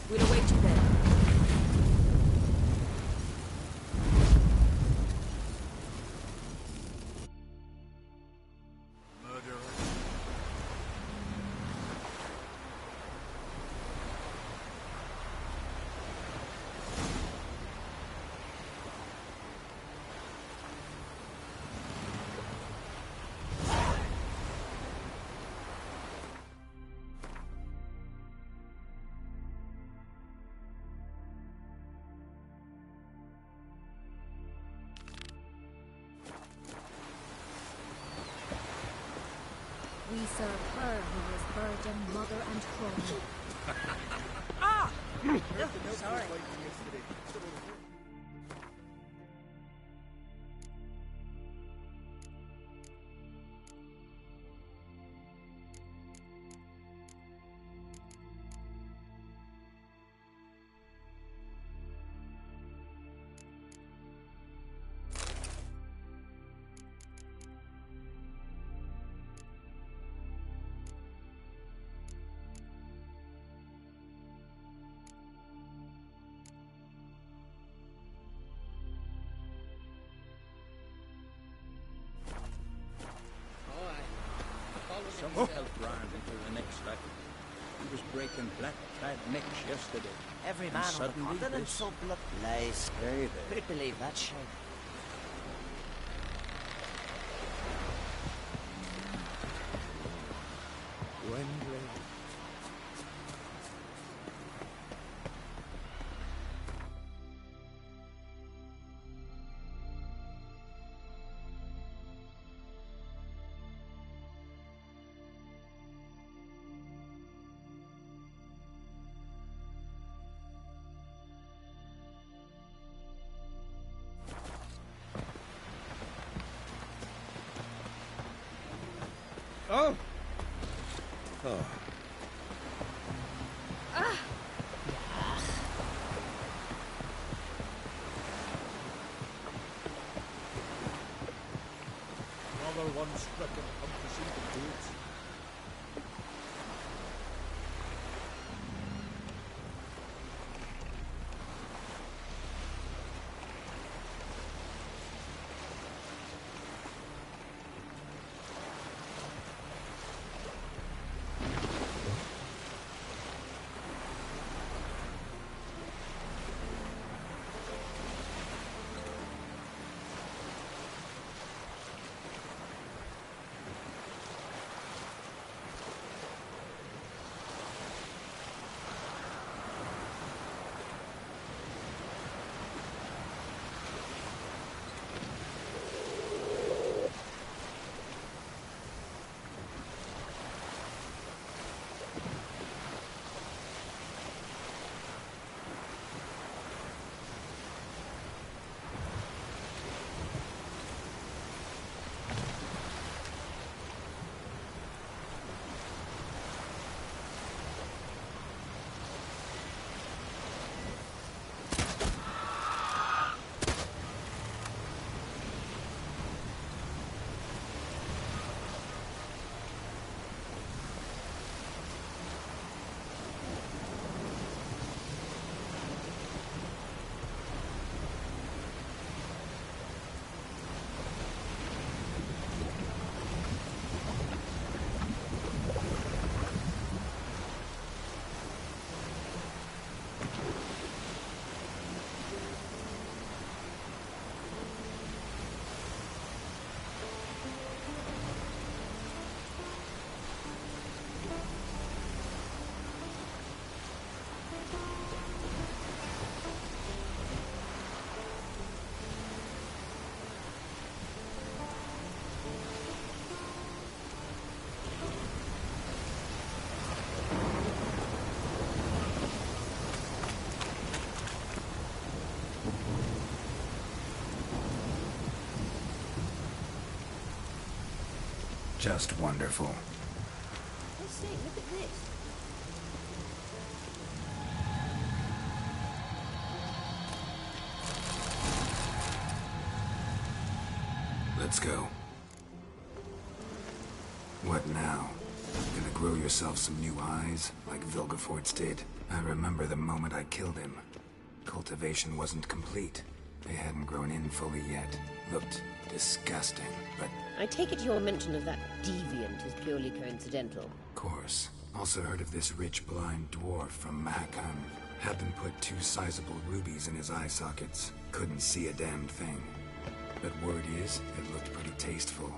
We'll await you there. We serve her who was virgin, mother, and crone. Ah! Sorry. Someone helped Ryan into the next life. He was breaking black-clad necks yesterday. Every And man on the suddenly continent this. saw blood blaze. Hey there. Couldn't believe that shame. Wendley. Oh! Oh. Another one stricken compassing the goods. Just wonderful. Let's see, look at this. Let's go. What now? Gonna grow yourself some new eyes, like Vilgefortz did? I remember the moment I killed him. Cultivation wasn't complete. They hadn't grown in fully yet. Looked disgusting, but... I take it your mention of that deviant is purely coincidental. Of course. Also heard of this rich blind dwarf from Mahakam. Had them put 2 sizable rubies in his eye sockets. Couldn't see a damn thing. But word is, it looked pretty tasteful.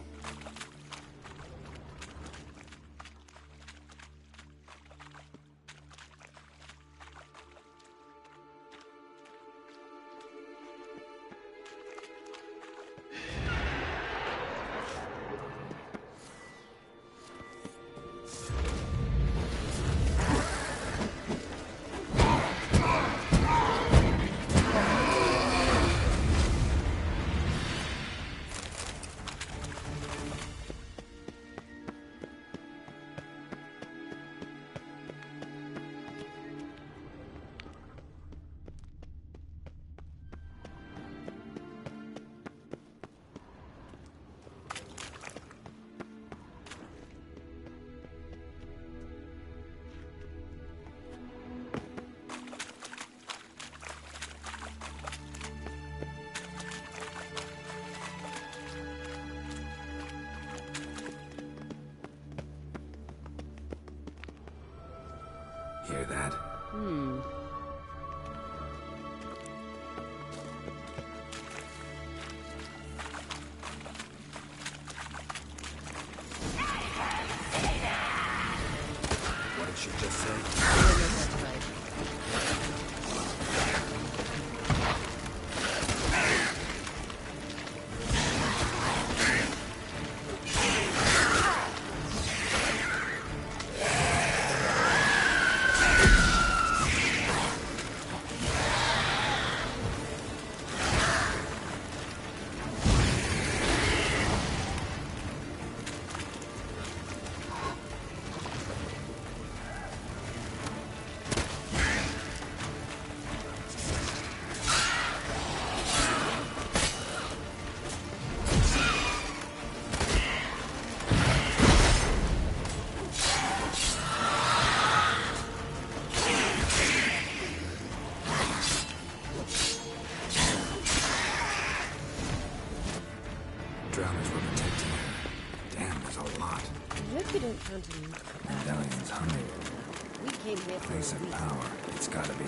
Hear that? What did she just say? Drowners were protecting her. Damn, there's a lot. I hope you don't count on Medallion's humming. We came here for Place of power. It's gotta be.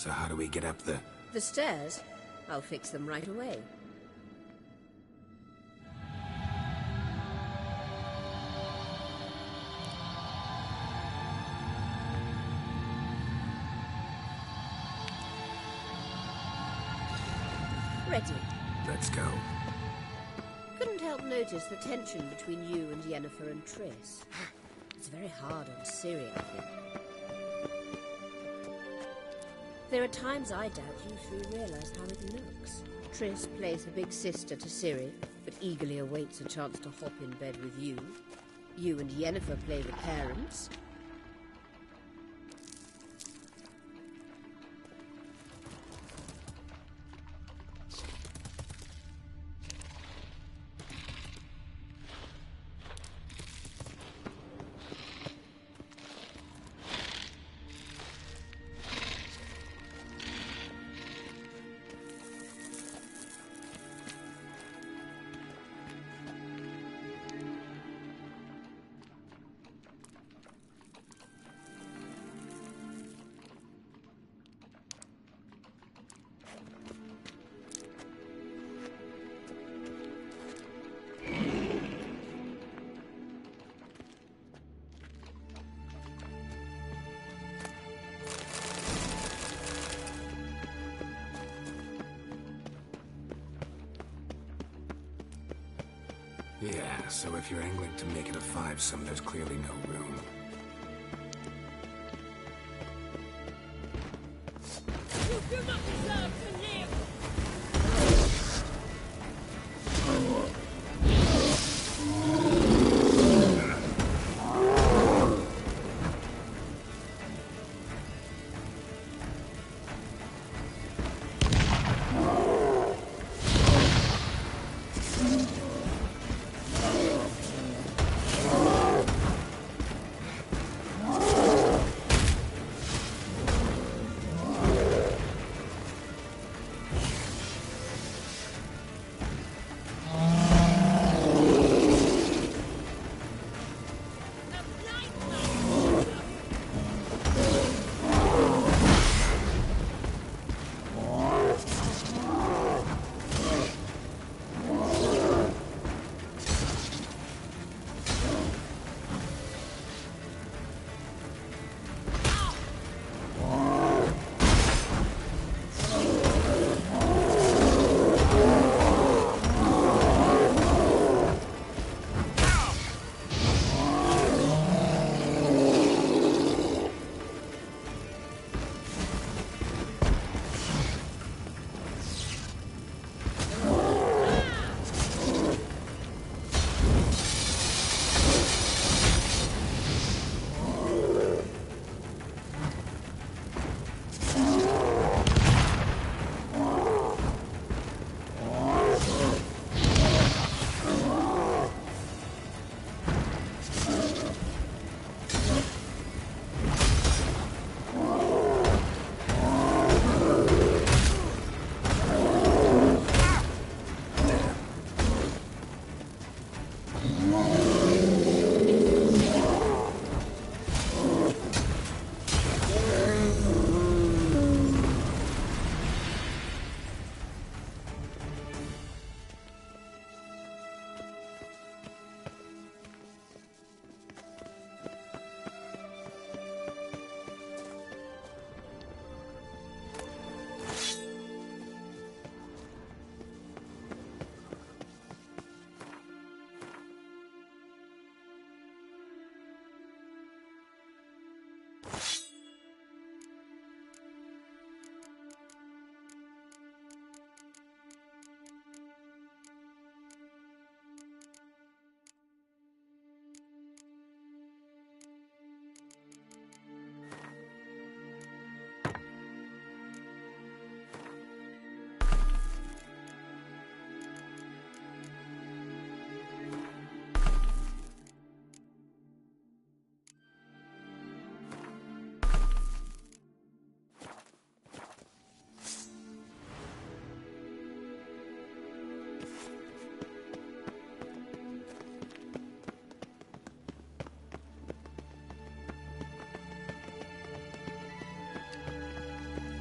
So how do we get up the... The stairs? I'll fix them right away. Ready. Let's go. Couldn't help notice the tension between you and Yennefer and Triss. It's very hard on Ciri, I think. There are times I doubt you three realize how it looks. Triss plays the big sister to Ciri, but eagerly awaits a chance to hop in bed with you. You and Yennefer play the parents. Yeah, so if you're angling to make it a five-some, there's clearly no room. You do not deserve to live!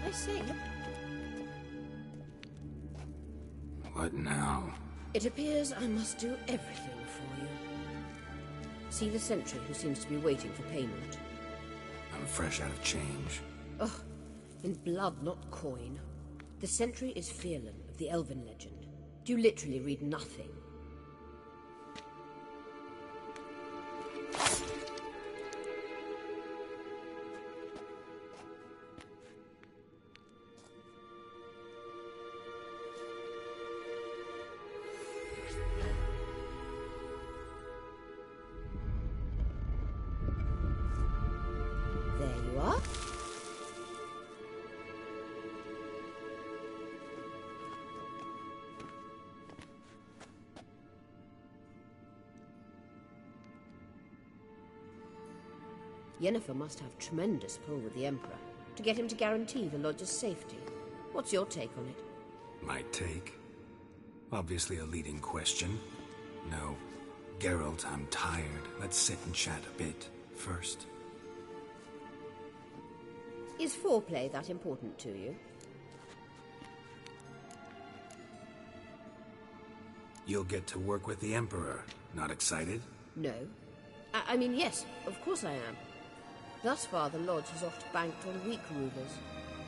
I say, What now? it appears I must do everything for you. See the sentry who seems to be waiting for payment. I'm fresh out of change. Ugh, in blood, not coin. The sentry is Fearlan of the Elven legend. Do you literally read nothing? There you are. Yennefer must have tremendous pull with the Emperor to get him to guarantee the Lodge's safety. What's your take on it? My take? Obviously a leading question. No. Geralt, I'm tired. Let's sit and chat a bit first. Is foreplay that important to you? You'll get to work with the Emperor. Not excited? No. I mean, yes, of course I am. Thus far, the Lodge has oft banked on weak rulers.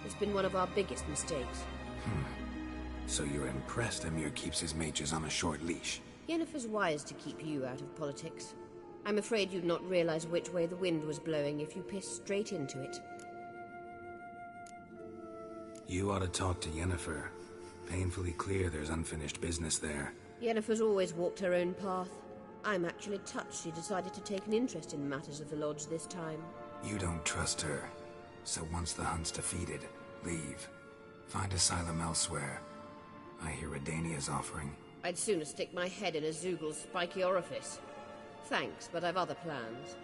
It's been one of our biggest mistakes. So you're impressed Emir keeps his mages on a short leash? Yennefer's wise to keep you out of politics. I'm afraid you'd not realize which way the wind was blowing if you pissed straight into it. You ought to talk to Yennefer. Painfully clear there's unfinished business there. Yennefer's always walked her own path. I'm actually touched she decided to take an interest in matters of the Lodge this time. You don't trust her. So once the hunt's defeated, leave. Find asylum elsewhere. I hear Redania's offering. I'd sooner stick my head in a Zoogl's spiky orifice. Thanks, but I've other plans.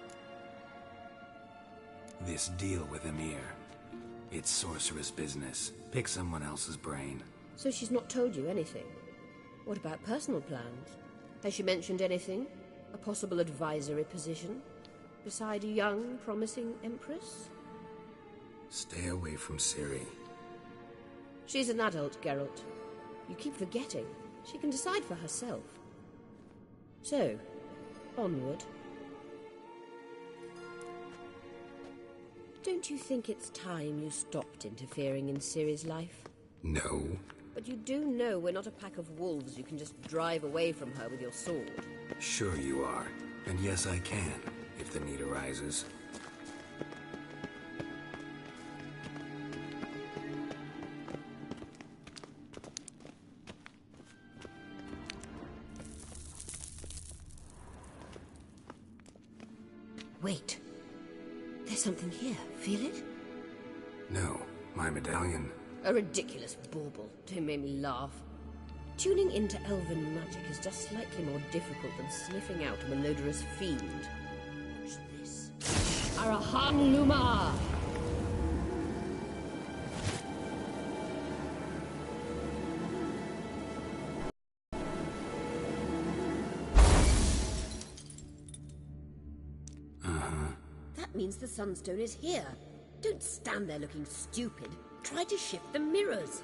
This deal with Emir. It's sorceress business. Pick someone else's brain. So she's not told you anything? What about personal plans? Has she mentioned anything? A possible advisory position? Beside a young, promising empress? Stay away from Ciri. She's an adult, Geralt. You keep forgetting. She can decide for herself. So, onward. Don't you think it's time you stopped interfering in Ciri's life? No. But you do know we're not a pack of wolves you can just drive away from her with your sword. Sure you are. And yes, I can, if the need arises. Wait. There's something here. Feel it? No. My medallion. A ridiculous bauble. Don't make me laugh. Tuning into elven magic is just slightly more difficult than sniffing out a malodorous fiend. Watch this. Arahan Luma! That means the Sunstone is here. Don't stand there looking stupid. Try to shift the mirrors.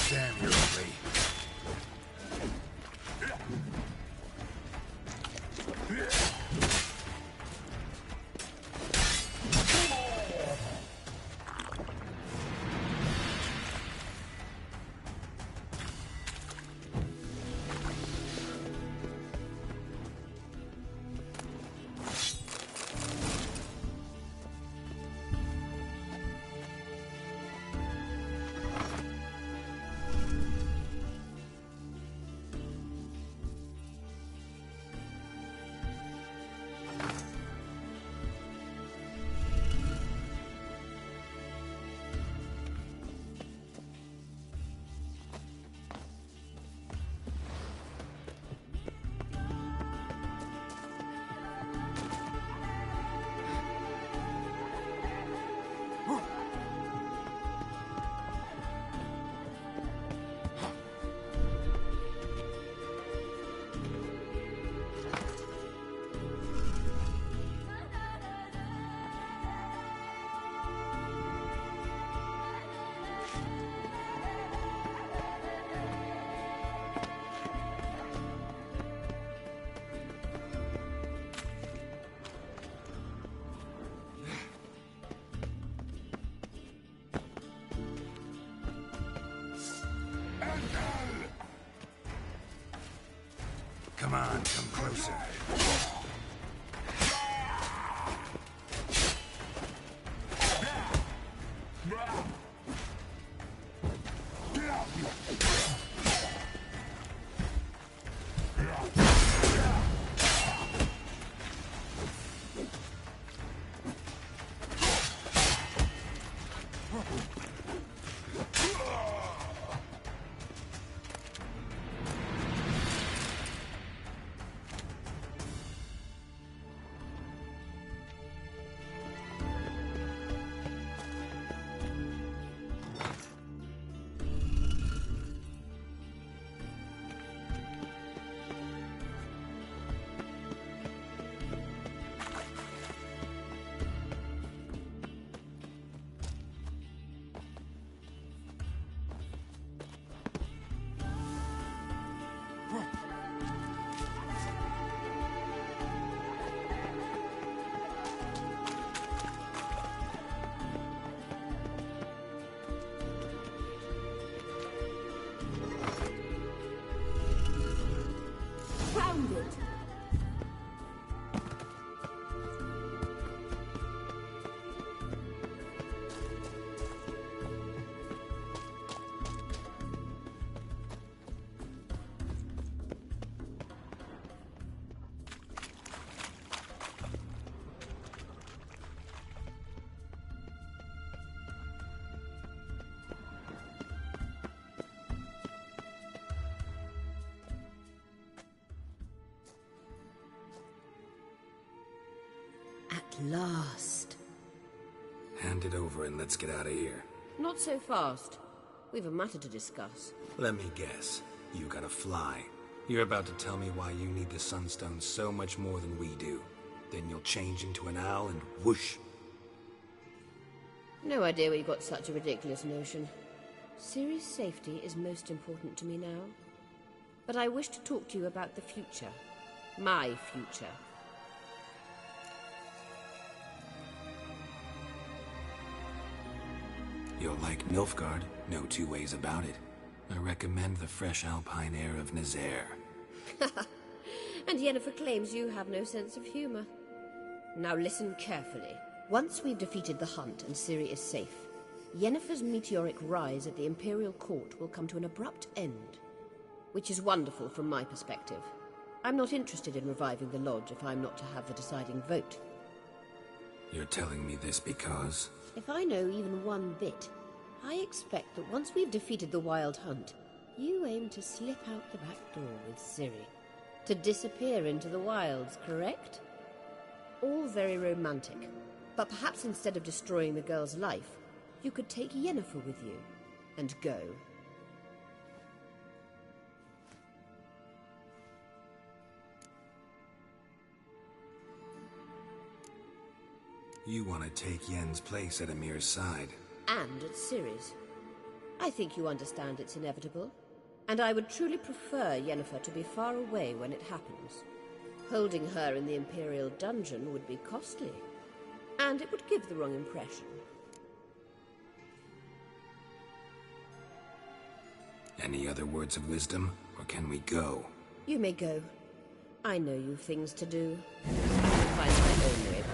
Damn, you're ugly. Come on, come closer. Found it! At last. Hand it over and let's get out of here. Not so fast. We've a matter to discuss. Let me guess. You gotta fly. You're about to tell me why you need the Sunstone so much more than we do. Then you'll change into an owl and whoosh. No idea where you got such a ridiculous notion. Ciri's safety is most important to me now. But I wish to talk to you about the future. My future. You'll like Nilfgaard, no two ways about it. I recommend the fresh alpine air of Nazaire. And Yennefer claims you have no sense of humor. Now listen carefully. Once we've defeated the Hunt and Ciri is safe, Yennefer's meteoric rise at the Imperial Court will come to an abrupt end. Which is wonderful from my perspective. I'm not interested in reviving the Lodge if I'm not to have the deciding vote. You're telling me this because... If I know even one bit, I expect that once we've defeated the Wild Hunt, you aim to slip out the back door with Ciri. To disappear into the wilds, correct? All very romantic. But perhaps instead of destroying the girl's life, you could take Yennefer with you, and go. You want to take Yen's place at Amir's side. And at Ciri's. I think you understand it's inevitable. And I would truly prefer Yennefer to be far away when it happens. Holding her in the Imperial dungeon would be costly. And it would give the wrong impression. Any other words of wisdom, or can we go? You may go. I know you've things to do. I will find my own way back.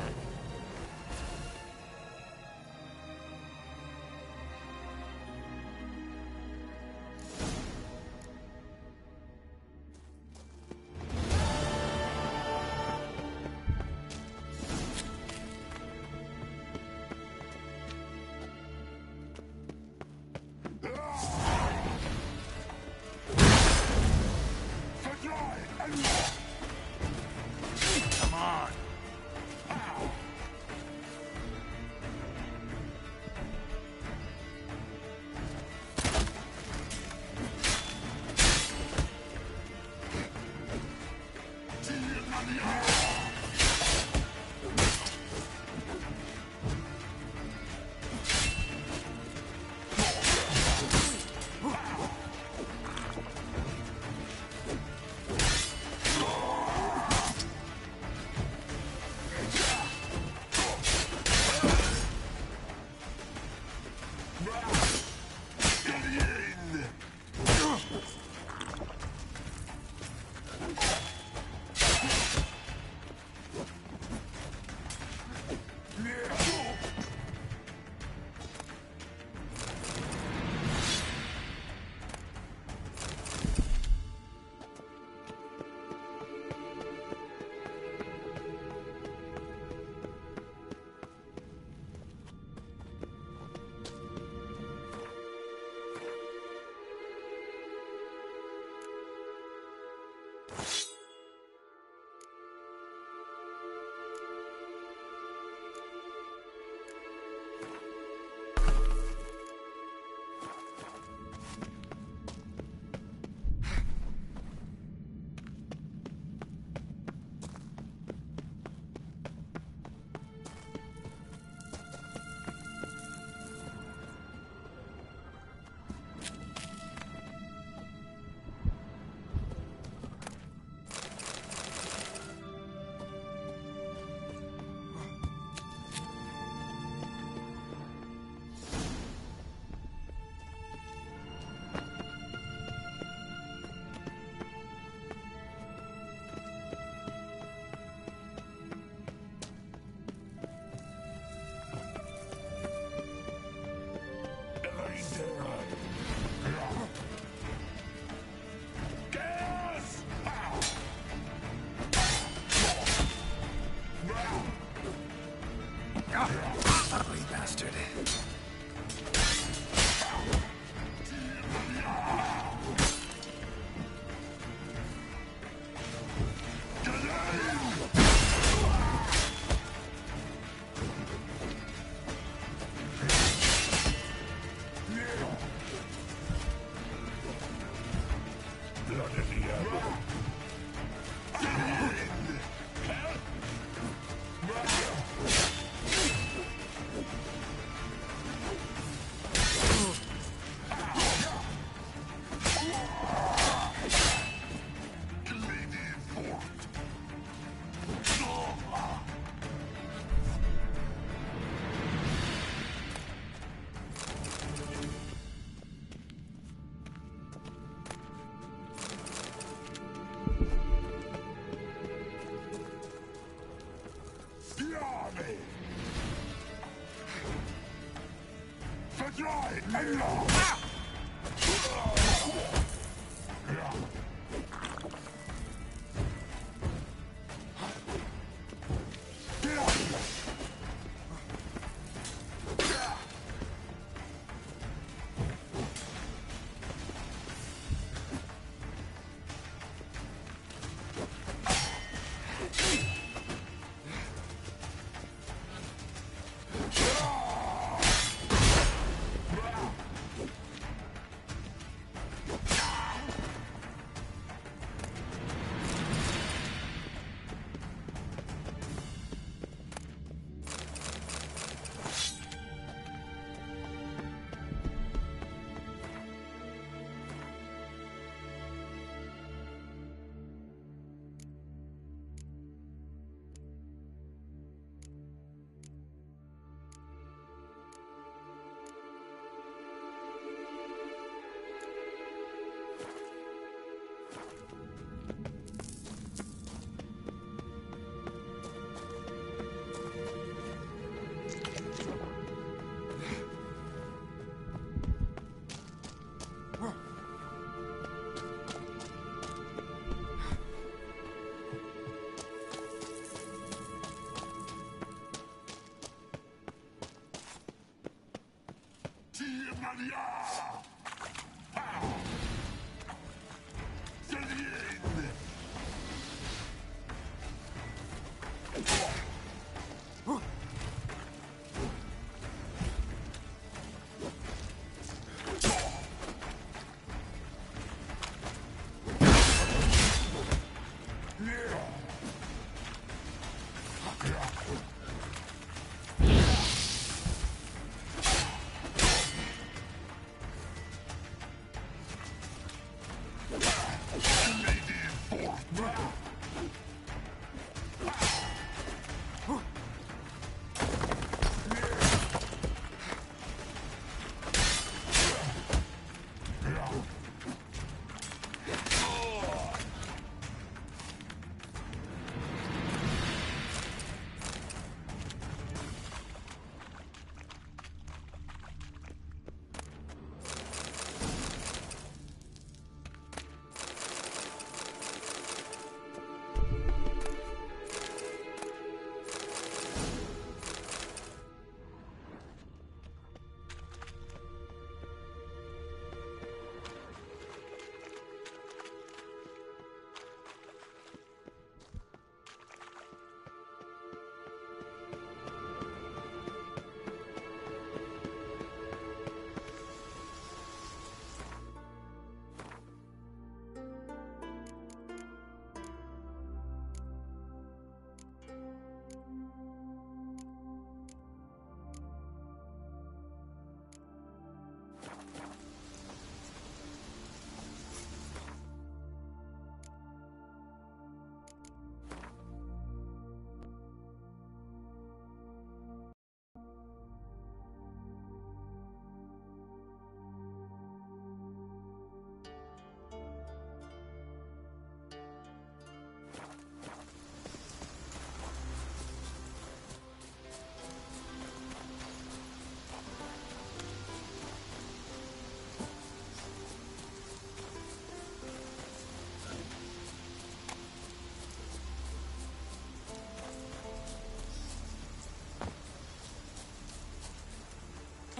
Come on!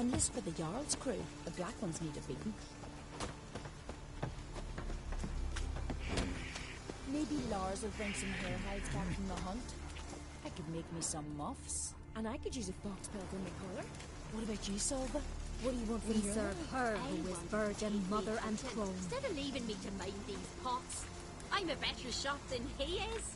Enlist for the Jarl's crew. The black ones need a beating. Maybe Lars will bring some hair hides back from the hunt. I could make me some muffs. And I could use a fox pelt in my collar. What about you, Solva? What do you want for We your serve her who is virgin, mother and crone. Instead of leaving me to mind these pots, I'm a better shot than he is.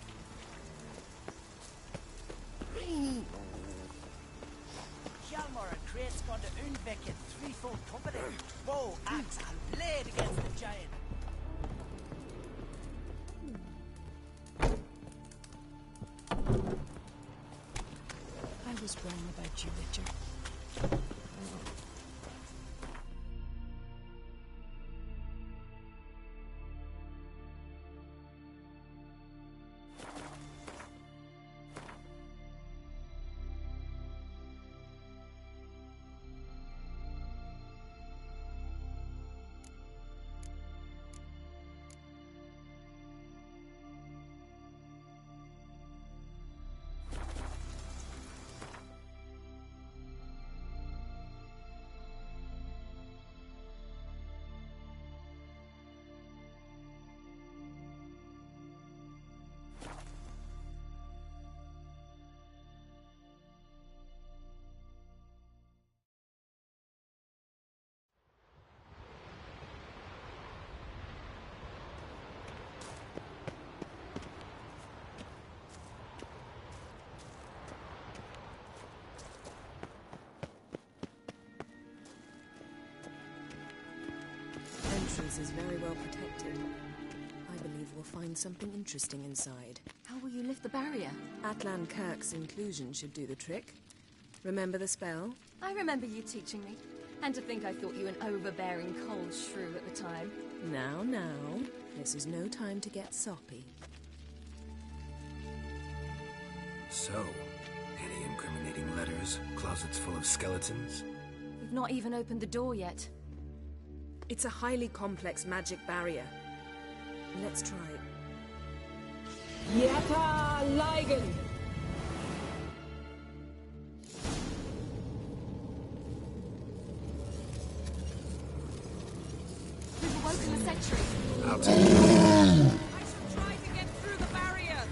Hjalmar and Krait's gone to Undvik in threefold company. Bow, axe, and blade against the giant. I was wrong about you, Richard. entrance is very well protected. I believe we'll find something interesting inside. How will you lift the barrier? Atlan Kirk's inclusion should do the trick. Remember the spell? I remember you teaching me. And to think I thought you an overbearing cold shrew at the time. Now, now. This is no time to get soppy. So, any incriminating letters? Closets full of skeletons? We've not even opened the door yet. It's a highly complex magic barrier. Let's try it. Yata Ligen! We've awoken the sentry. I'll take it. I shall try to get through the barrier!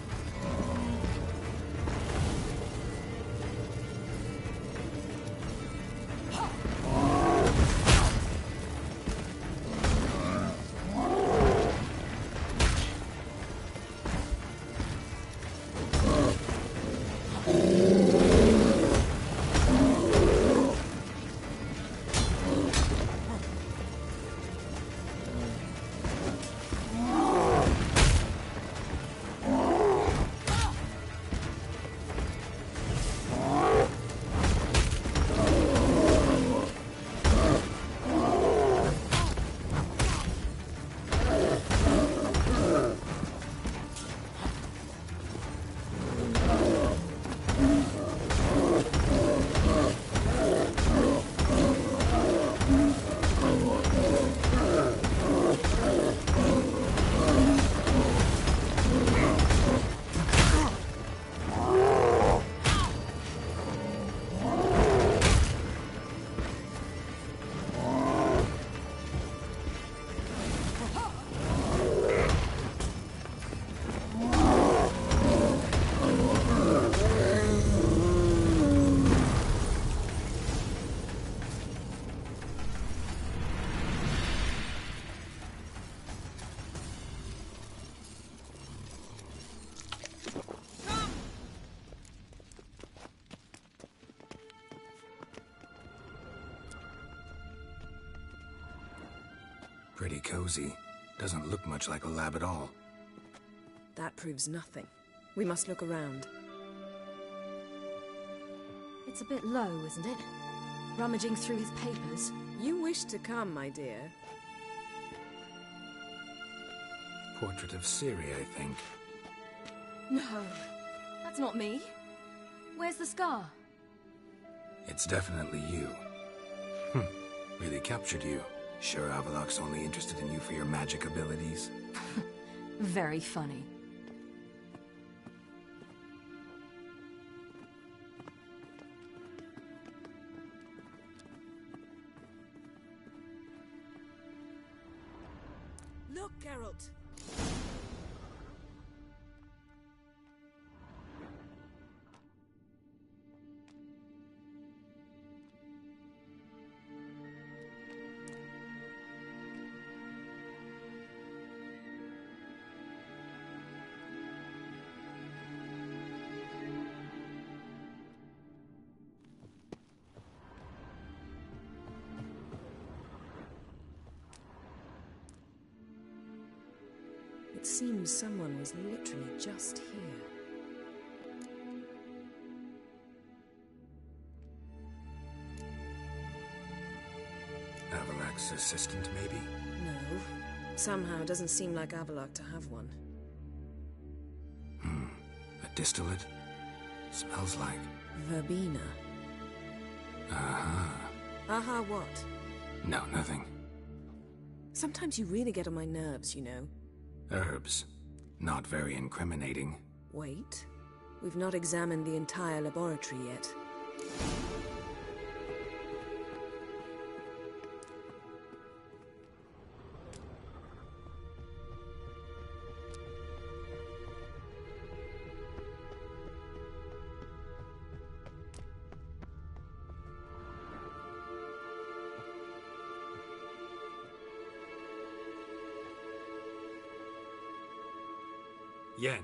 Pretty cozy. Doesn't look much like a lab at all. That proves nothing. We must look around. It's a bit low, isn't it? Rummaging through his papers. You wish to come, my dear. Portrait of Ciri, I think. No, that's not me. Where's the scar? It's definitely you. Really captured you. Sure Avalok's only interested in you for your magic abilities? Very funny. Look, Geralt! It seems someone was literally just here. Avalok's assistant, maybe? No. Somehow it doesn't seem like Avalok to have one. A distillate? Smells like... Verbena. Aha. Aha what? No, nothing. Sometimes you really get on my nerves, you know. Herbs. Not very incriminating. Wait. We've not examined the entire laboratory yet. Yen.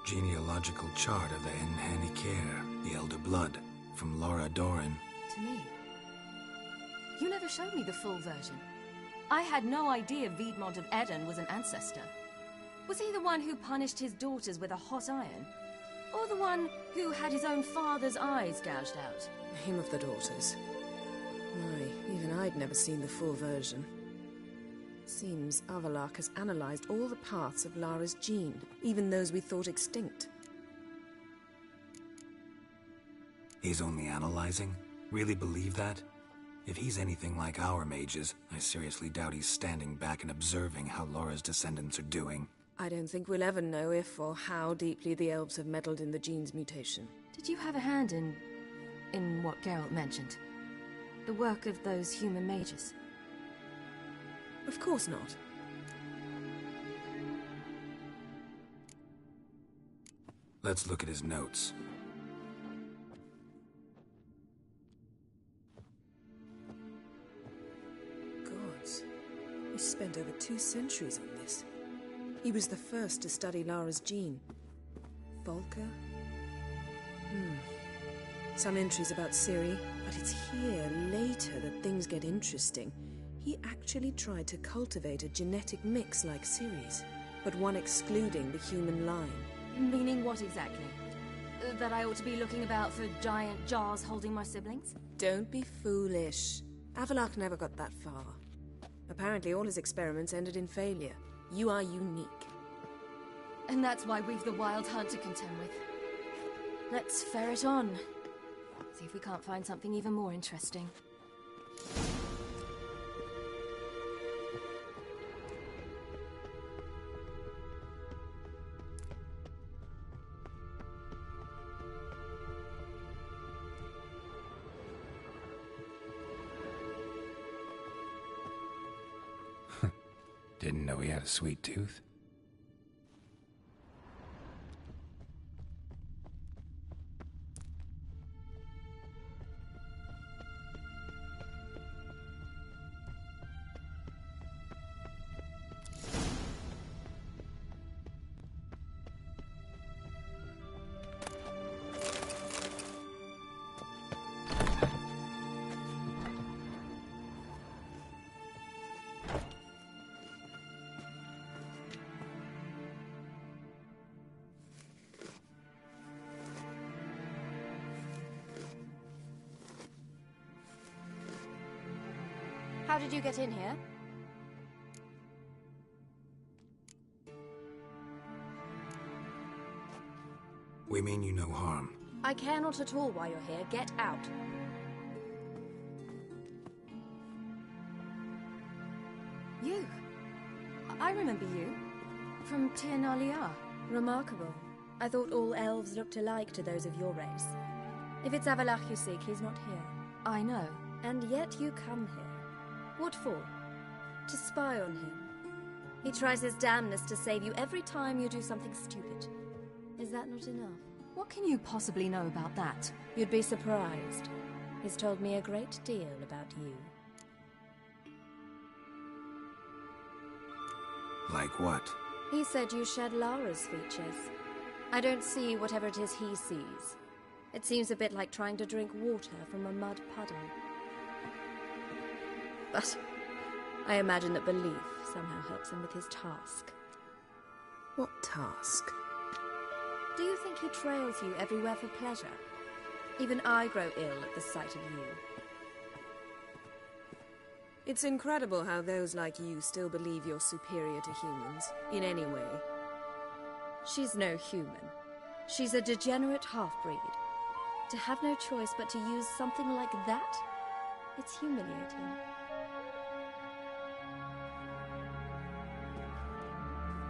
Genealogical chart of the Enhanikir, the Elder Blood, from Laura Doran. To me. You never showed me the full version. I had no idea Viedmont of Eden was an ancestor. Was he the one who punished his daughters with a hot iron? Or the one who had his own father's eyes gouged out? Him of the daughters. My, even I'd never seen the full version. Seems Avallac'h has analyzed all the parts of Lara's gene, even those we thought extinct. He's only analyzing? Really believe that? If he's anything like our mages, I seriously doubt he's standing back and observing how Laura's descendants are doing. I don't think we'll ever know if or how deeply the elves have meddled in the gene's mutation. Did you have a hand in what Geralt mentioned? The work of those human mages? Of course not. Let's look at his notes. Gods. He spent over 2 centuries on this. He was the first to study Lara's gene. Volker? Some entries about Ciri, but it's here, later, that things get interesting. He actually tried to cultivate a genetic mix like Ciri's, but one excluding the human line. Meaning what exactly? That I ought to be looking about for giant jars holding my siblings? Don't be foolish. Avallac'h never got that far. Apparently all his experiments ended in failure. You are unique. And that's why we've the Wild Hunt to contend with. Let's ferret on. See if we can't find something even more interesting. Didn't know he had a sweet tooth. How did you get in here? We mean you no harm. I care not at all why you're here. Get out. You. I remember you. From Tir Nalia. Remarkable. I thought all elves looked alike to those of your race. If it's Avallac'h you seek, he's not here. I know. And yet you come here. What for? To spy on him. He tries his damnedest to save you every time you do something stupid. Is that not enough? What can you possibly know about that? You'd be surprised. He's told me a great deal about you. Like what? He said you shared Lara's features. I don't see whatever it is he sees. It seems a bit like trying to drink water from a mud puddle. But I imagine that belief somehow helps him with his task. What task? Do you think he trails you everywhere for pleasure? Even I grow ill at the sight of you. It's incredible how those like you still believe you're superior to humans, in any way. She's no human. She's a degenerate half-breed. To have no choice but to use something like that, it's humiliating.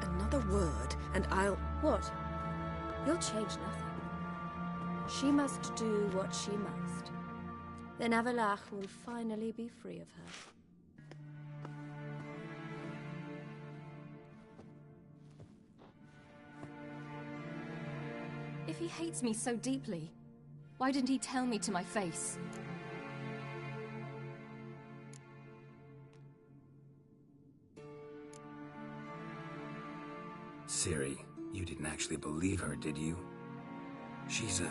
Another word, and I'll... What? You'll change nothing. She must do what she must. Then Avallac'h will finally be free of her. If he hates me so deeply, why didn't he tell me to my face? Ciri, you didn't actually believe her, did you? She's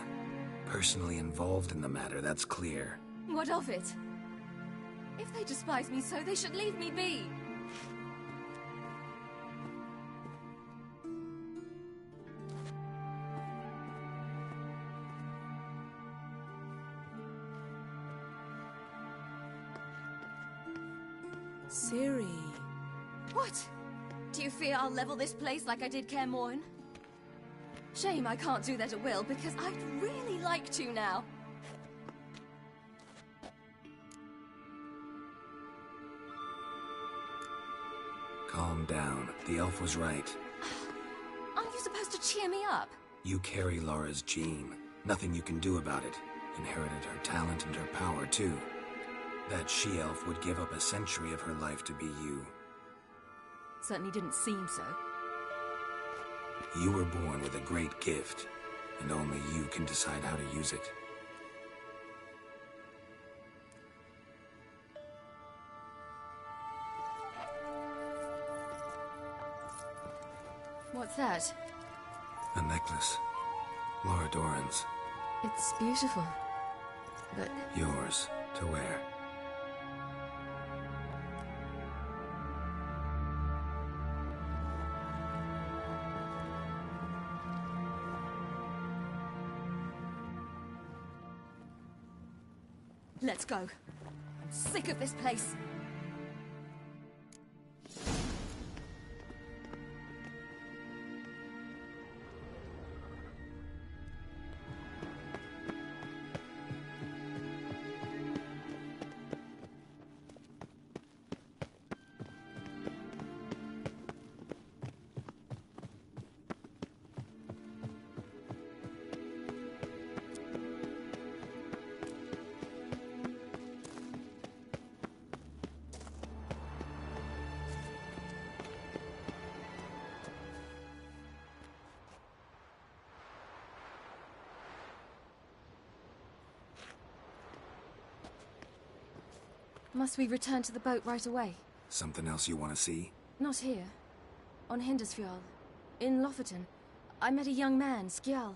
personally involved in the matter, that's clear. What of it? If they despise me so, they should leave me be. Ciri. What? Do you fear I'll level this place like I did Kaer Morhen? Shame I can't do that at will, because I'd really like to now. Calm down. The elf was right. Aren't you supposed to cheer me up? You carry Lara's gene. Nothing you can do about it. Inherited her talent and her power, too. That she-elf would give up a century of her life to be you. Certainly didn't seem so. You were born with a great gift, and only you can decide how to use it. What's that? A necklace. Lara Doran's. It's beautiful, but... Yours, to wear. Let's go. I'm sick of this place. Must we return to the boat right away? Something else you want to see? Not here. On Hindersfjall. In Lofoten. I met a young man, Skjal.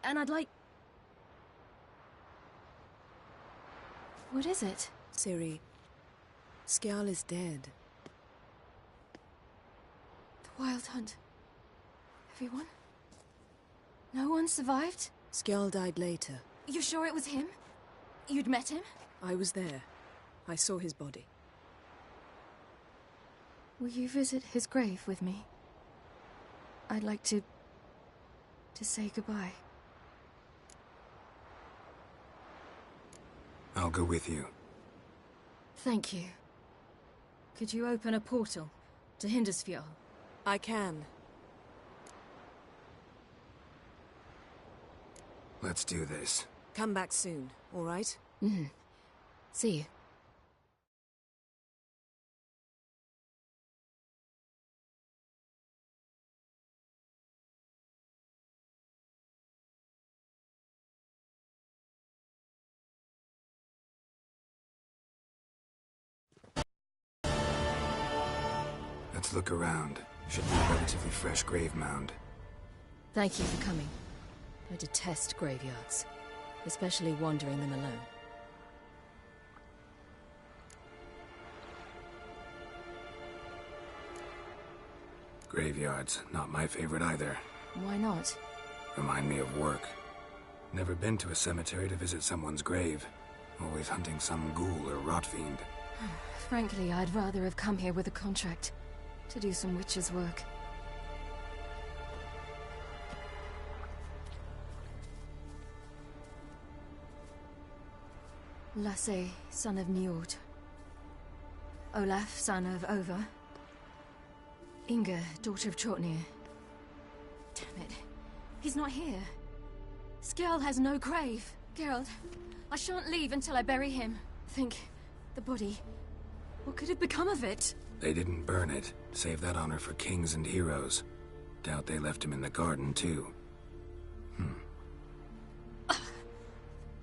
And I'd like... What is it? Ciri, Skjal is dead. The Wild Hunt. Everyone? No one survived? Skjal died later. You sure it was him? You'd met him? I was there. I saw his body. Will you visit his grave with me? I'd like to say goodbye. I'll go with you. Thank you. Could you open a portal to Hindersfjall? I can. Let's do this. Come back soon, all right? Mm-hmm. See you. Let's look around. Should be a relatively fresh grave mound. Thank you for coming. I detest graveyards, especially wandering them alone. Graveyards, not my favorite either. Why not? Remind me of work. Never been to a cemetery to visit someone's grave. Always hunting some ghoul or rot fiend. Frankly, I'd rather have come here with a contract to do some witcher's work. Lasse, son of Njord. Olaf, son of Over. Inga, daughter of Trotnir. Damn it. He's not here. Skjal has no grave. Geralt, I shan't leave until I bury him. Think, the body. What could have become of it? They didn't burn it. Save that honor for kings and heroes. Doubt they left him in the garden, too.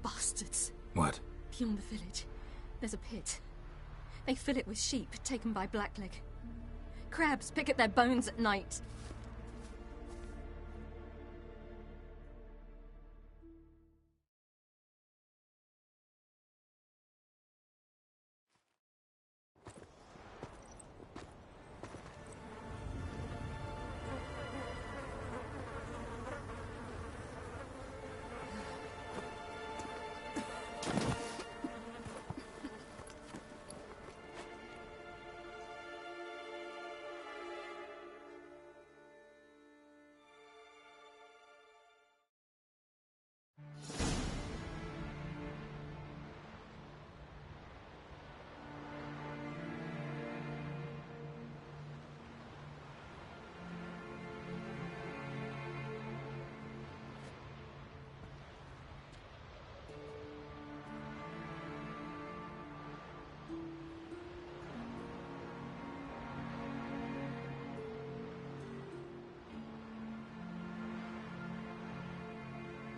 Bastards. What? Beyond the village, there's a pit. They fill it with sheep taken by Blackleg. Crabs pick at their bones at night.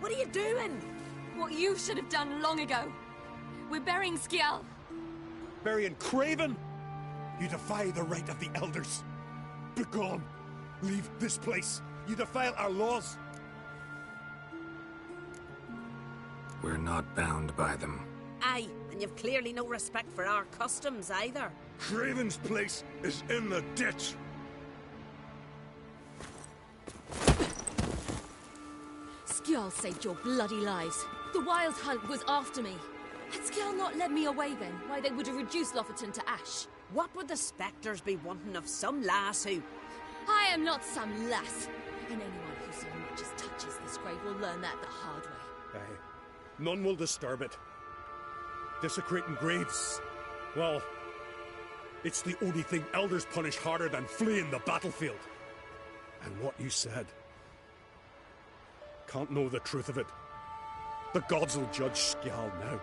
What are you doing? What you should have done long ago. We're burying Skjal. Burying Craven? You defy the right of the elders. Begone. Leave this place. You defile our laws. We're not bound by them. Aye, and you've clearly no respect for our customs either. Craven's place is in the ditch. Skjal saved your bloody lives. The Wild Hunt was after me. Had Skjal not led me away then, why they would have reduced Lofoten to ash. What would the spectres be wanting of some lass who... I am not some lass. And anyone who so much as touches this grave will learn that the hard way. Aye. None will disturb it. Desecrating graves, well, it's the only thing elders punish harder than fleeing the battlefield. And what you said, can't know the truth of it. The gods will judge Skjal now.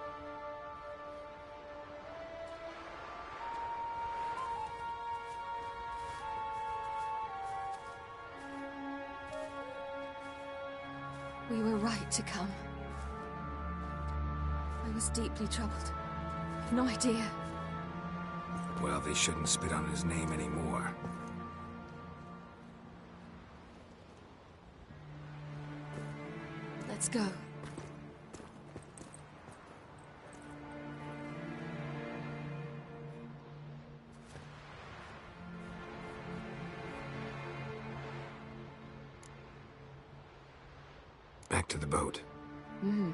We were right to come. I was deeply troubled. I've no idea. Well, they shouldn't spit on his name anymore. Let's go. Back to the boat. Mm.